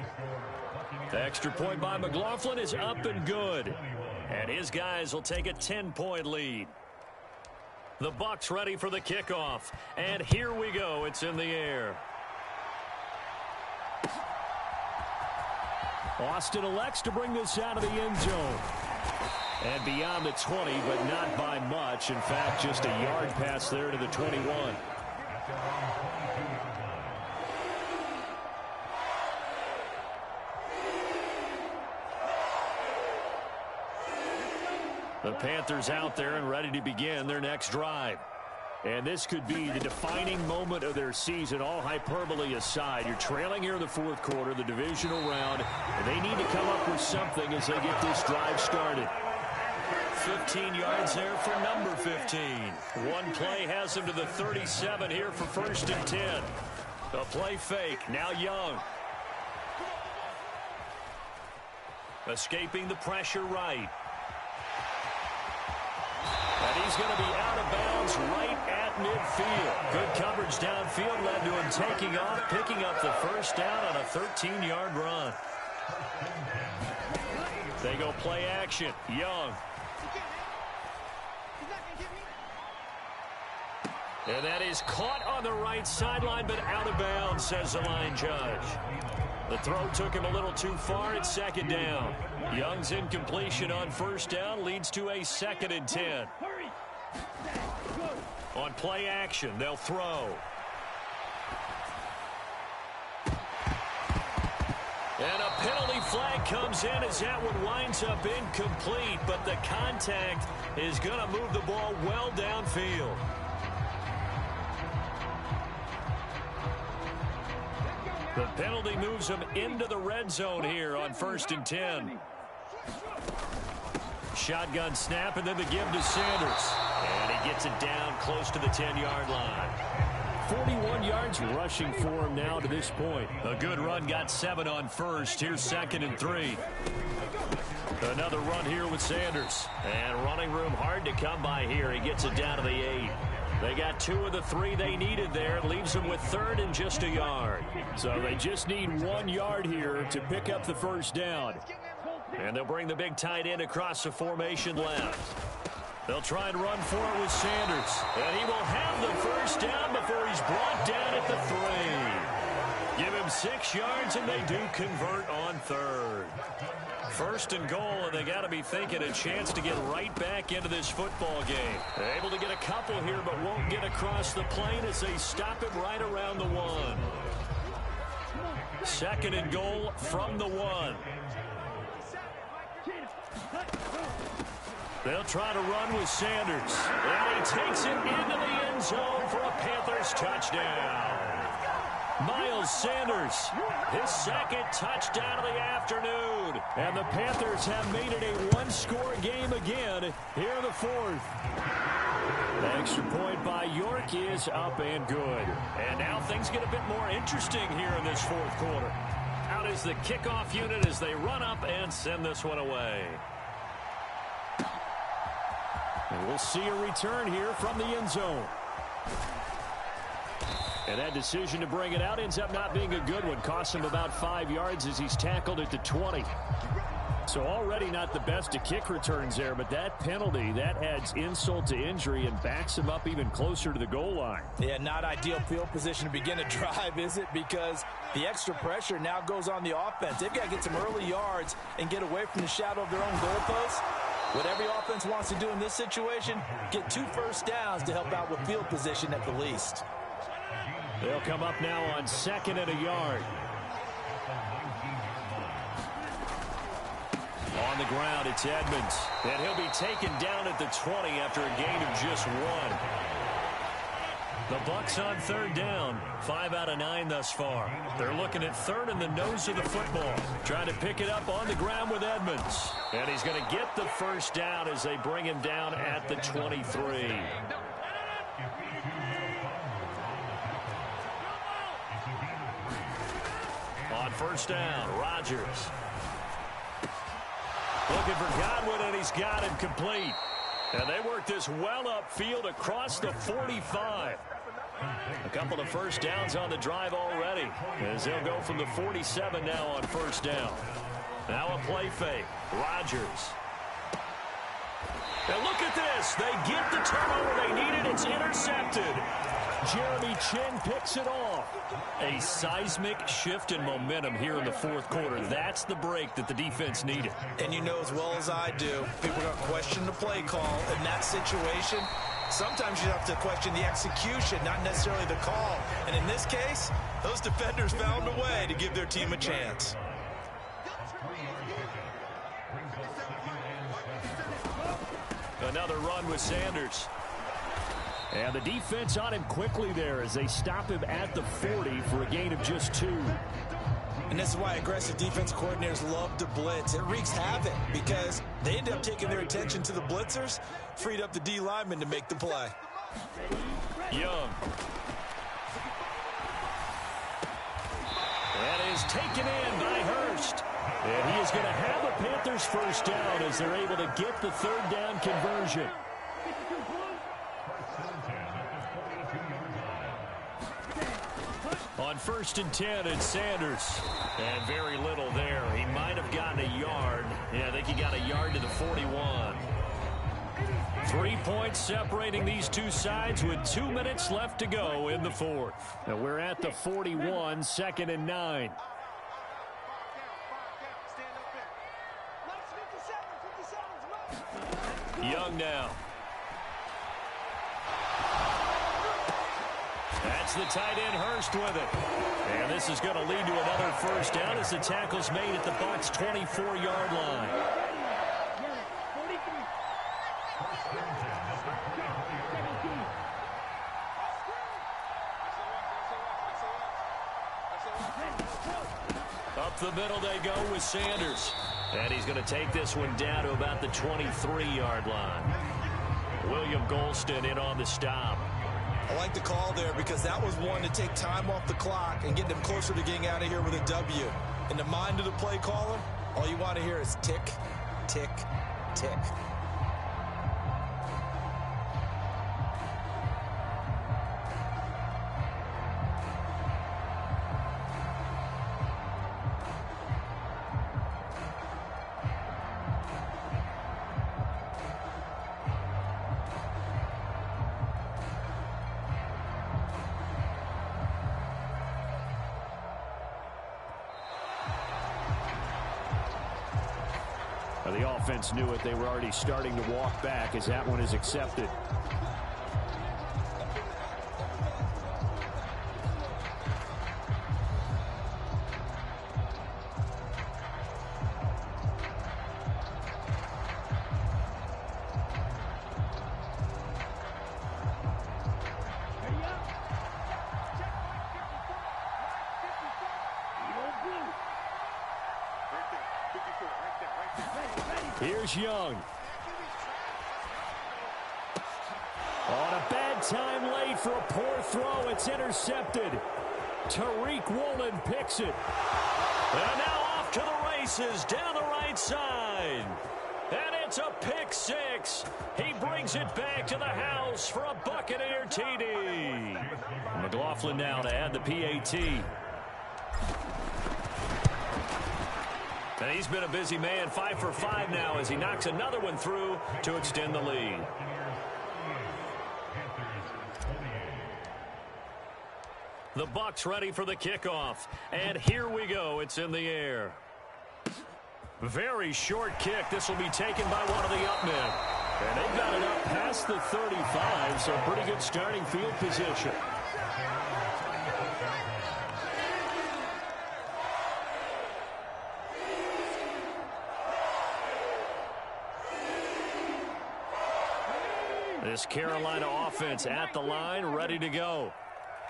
S1: The extra point by McLaughlin is up and good. And his guys will take a 10-point lead. The Bucs ready for the kickoff. And here we go. It's in the air.
S5: Austin elects to bring this out of the end zone. And beyond the 20, but not by much. In fact, just a yard pass there to the 21.
S1: The Panthers out there and ready to begin their next drive.
S5: And this could be the defining moment of their season, all hyperbole aside. You're trailing here in the 4th quarter, the divisional round, and they need to come up with something as they get this drive started.
S1: 15 yards there for number 15. One play has him to the 37 here for 1st and 10. The play fake, now Young. Escaping the pressure right. And he's going to be out of bounds right at midfield. Good coverage downfield led to him taking off, picking up the 1st down on a 13-yard run. They go play action. Young. And that is caught on the right sideline, but out of bounds, says the line judge. The throw took him a little too far. It's 2nd down. Young's incompletion on 1st down leads to a 2nd and 10. On play action, they'll throw. And a penalty flag comes in as that one winds up incomplete, but the contact is going to move the ball well downfield. The penalty moves him into the red zone here on 1st and 10. Shotgun snap and then the give to Sanders. And he gets it down close to the 10-yard line.
S5: 41 yards rushing for him now to this point.
S1: A good run, got 7 on 1st. Here's 2nd and 3. Another run here with Sanders. And running room hard to come by here. He gets it down to the 8. They got 2 of the 3 they needed there. Leaves them with 3rd and just a yard.
S5: So they just need 1 yard here to pick up the 1st down.
S1: And they'll bring the big tight end across the formation left. They'll try and run for it with Sanders. And he will have the 1st down before he's brought down at the 3. Give him 6 yards, and they do convert on third. First and goal, and they got to be thinking a chance to get right back into this football game. They're able to get a couple here, but won't get across the plane as they stop it right around the 1. Second and goal from the 1. They'll try to run with Sanders. And he takes it into the end zone for a Panthers touchdown. Miles Sanders, his second touchdown of the afternoon. And the Panthers have made it a one-score game again here in the fourth. The extra point by York is up and good. And now things get a bit more interesting here in this fourth quarter. Out is the kickoff unit as they run up and send this one away. And we'll see a return here from the end zone. And that decision to bring it out ends up not being a good one. Costs him about 5 yards as he's tackled at the 20. So already not the best of kick returns there, but that penalty, that adds insult to injury and backs him up even closer to the goal line.
S2: Yeah, not ideal field position to begin a drive, is it? Because the extra pressure now goes on the offense. They've got to get some early yards and get away from the shadow of their own goalposts. What every offense wants to do in this situation, get 2 first downs to help out with field position at the least.
S5: They'll come up now on 2nd and a yard. On the ground, it's Edmonds. And he'll be taken down at the 20 after a gain of just 1. The Bucks on 3rd down. 5 out of 9 thus far. They're looking at 3rd in the nose of the football. Trying to pick it up on the ground with Edmonds. And he's going to get the first down as they bring him down at the 23. On 1st down, Rodgers. Looking for Godwin, and he's got him complete. And they work this well upfield across the 45. A couple of first downs on the drive already, as they'll go from the 47 now on 1st down. Now a play fake. Rodgers. And look at this. They get the turnover they needed. It's intercepted. Jeremy Chin picks it off. A seismic shift in momentum here in the fourth quarter. That's the break that the defense needed.
S2: And you know as well as I do, people are going to question the play call in that situation. Sometimes you have to question the execution, not necessarily the call. And in this case, those defenders found a way to give their team a chance.
S5: Another run with Sanders. And the defense on him quickly there as they stop him at the 40 for a gain of just 2.
S2: And this is why aggressive defense coordinators love to blitz. It wreaks havoc because they end up taking their attention to the blitzers, freed up the D lineman to make the play.
S5: Young. That is taken in by Hurst. And he is going to have a Panthers first down as they're able to get the 3rd down conversion. On 1st and 10, it's Sanders. And very little there. He might have gotten a yard. Yeah, I think he got a yard to the 41. 3 points separating these two sides with 2 minutes left to go in the fourth. Now we're at the 41, 2nd and 9. Young now. That's the tight end Hurst with it. And this is going to lead to another first down as the tackle's made at the Bucs' 24-yard line. Up the middle they go with Sanders. And he's going to take this one down to about the 23-yard line. William Golston in on the stop.
S2: I like the call there because that was one to take time off the clock and get them closer to getting out of here with a W. In the mind of the play caller, all you want to hear is tick, tick, tick.
S5: offense knew it. They were already starting to walk back as that one is accepted. Here's Young. On a bad time late for a poor throw. It's intercepted. Tariq Woolen picks it.
S1: And now off to the races down the right side. And it's a pick six. He brings it back to the house for a Buccaneer TD. McLaughlin now to add the PAT. And he's been a busy man, 5 for 5 now as he knocks another one through to extend the lead. The Bucs ready for the kickoff. And here we go. It's in the air. Very short kick. This will be taken by one of the up men. And they've got it up past the 35, so pretty good starting field position. This Carolina offense at the line, ready to go.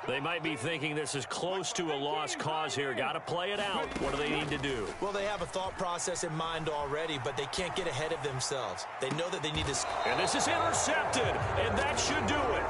S1: They might be thinking this is close to a lost cause here. Got to play it out. What do they need to do?
S2: Well, they have a thought process in mind already, but they can't get ahead of themselves. They know that they need to...
S1: And this is intercepted, and that should do it.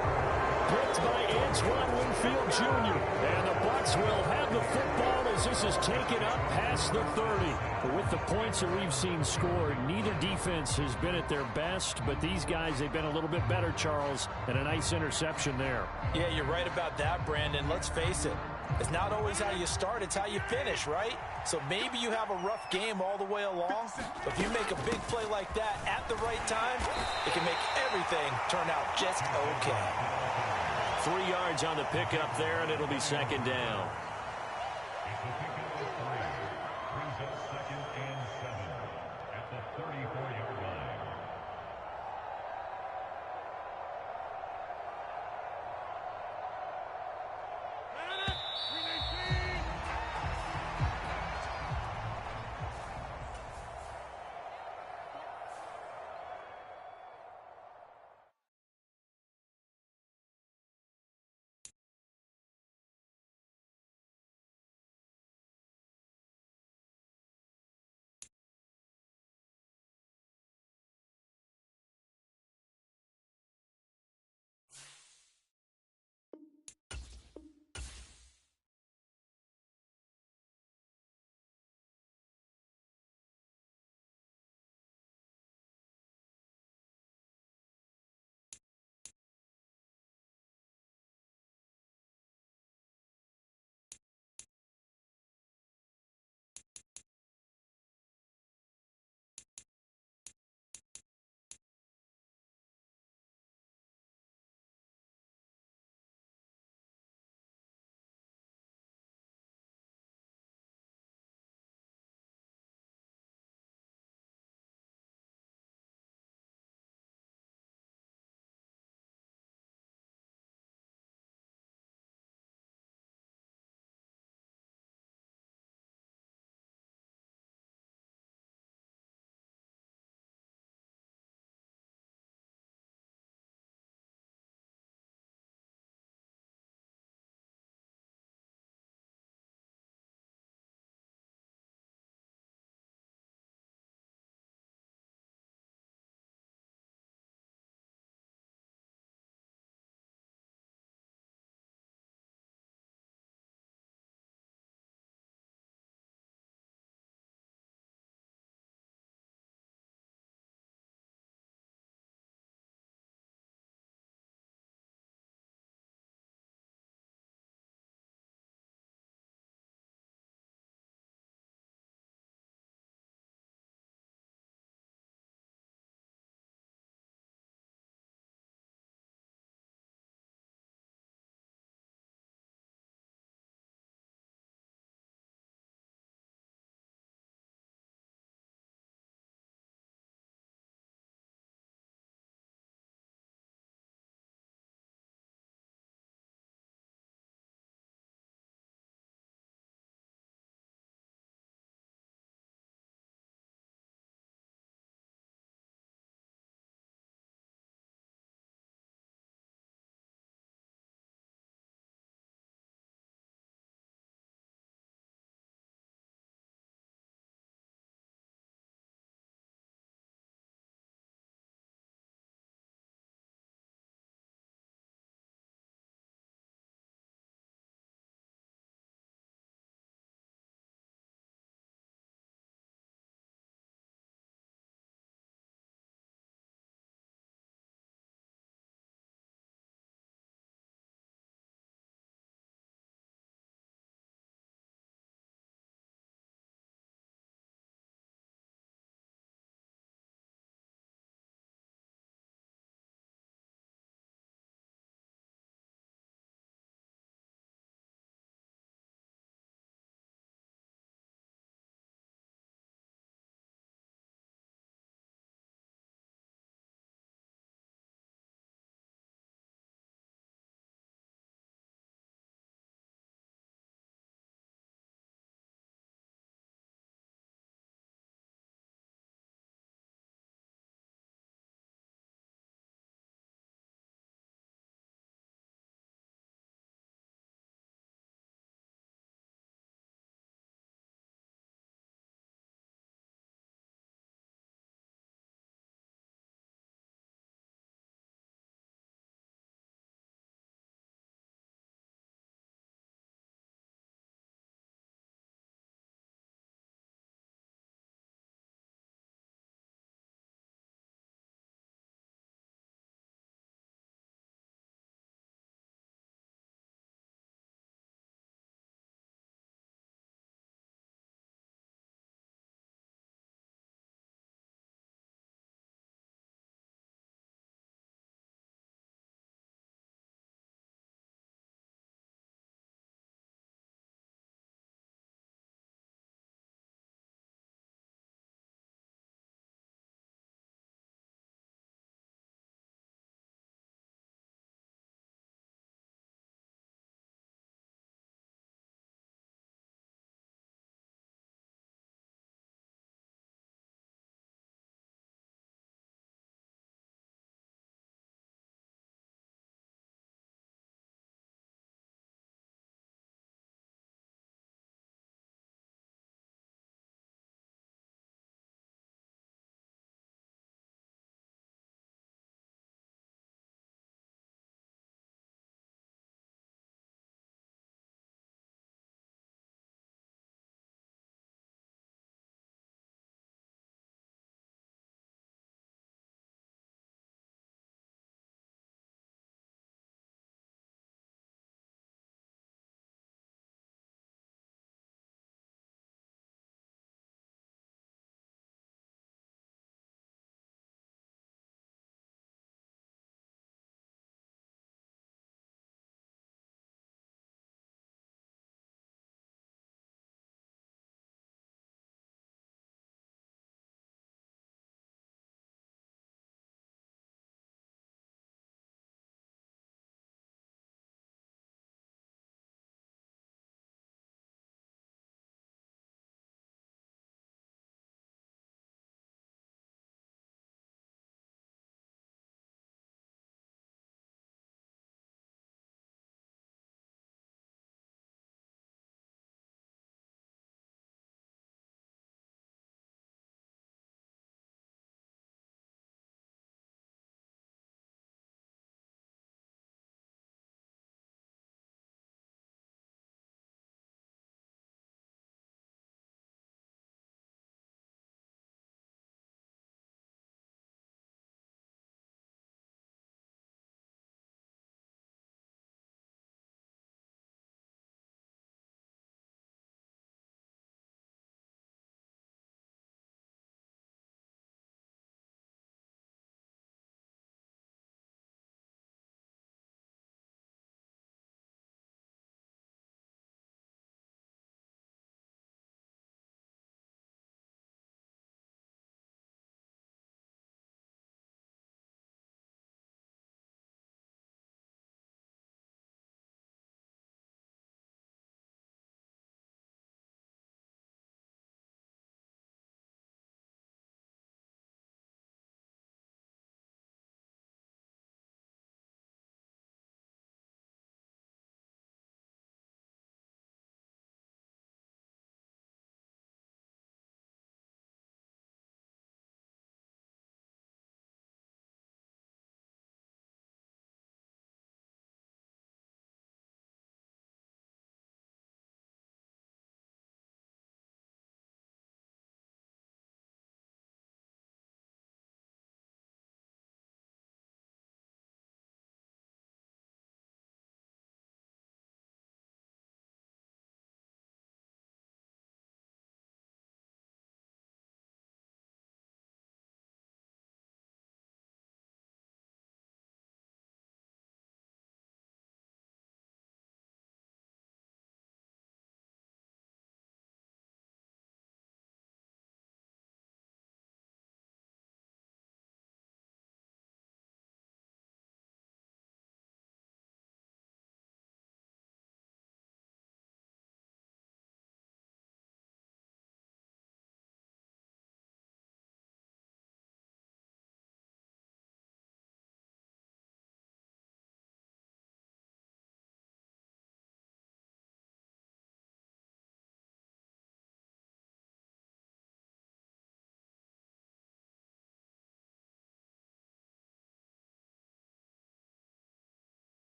S5: Picked by Antoine Winfield Jr. And the Bucs will have the football as this is taken up past the 30. But with the points that we've seen scored, neither defense has been at their best, but these guys, they've been a little bit better, Charles, and a nice interception there. Yeah,
S2: you're right about that, Brandon. Let's face it. It's not always how you start, it's how you finish, right? So maybe you have a rough game all the way along, but if you make a big play like that at the right time, it can make everything turn out just okay.
S1: 3 yards on the pickup there, and it'll be second down.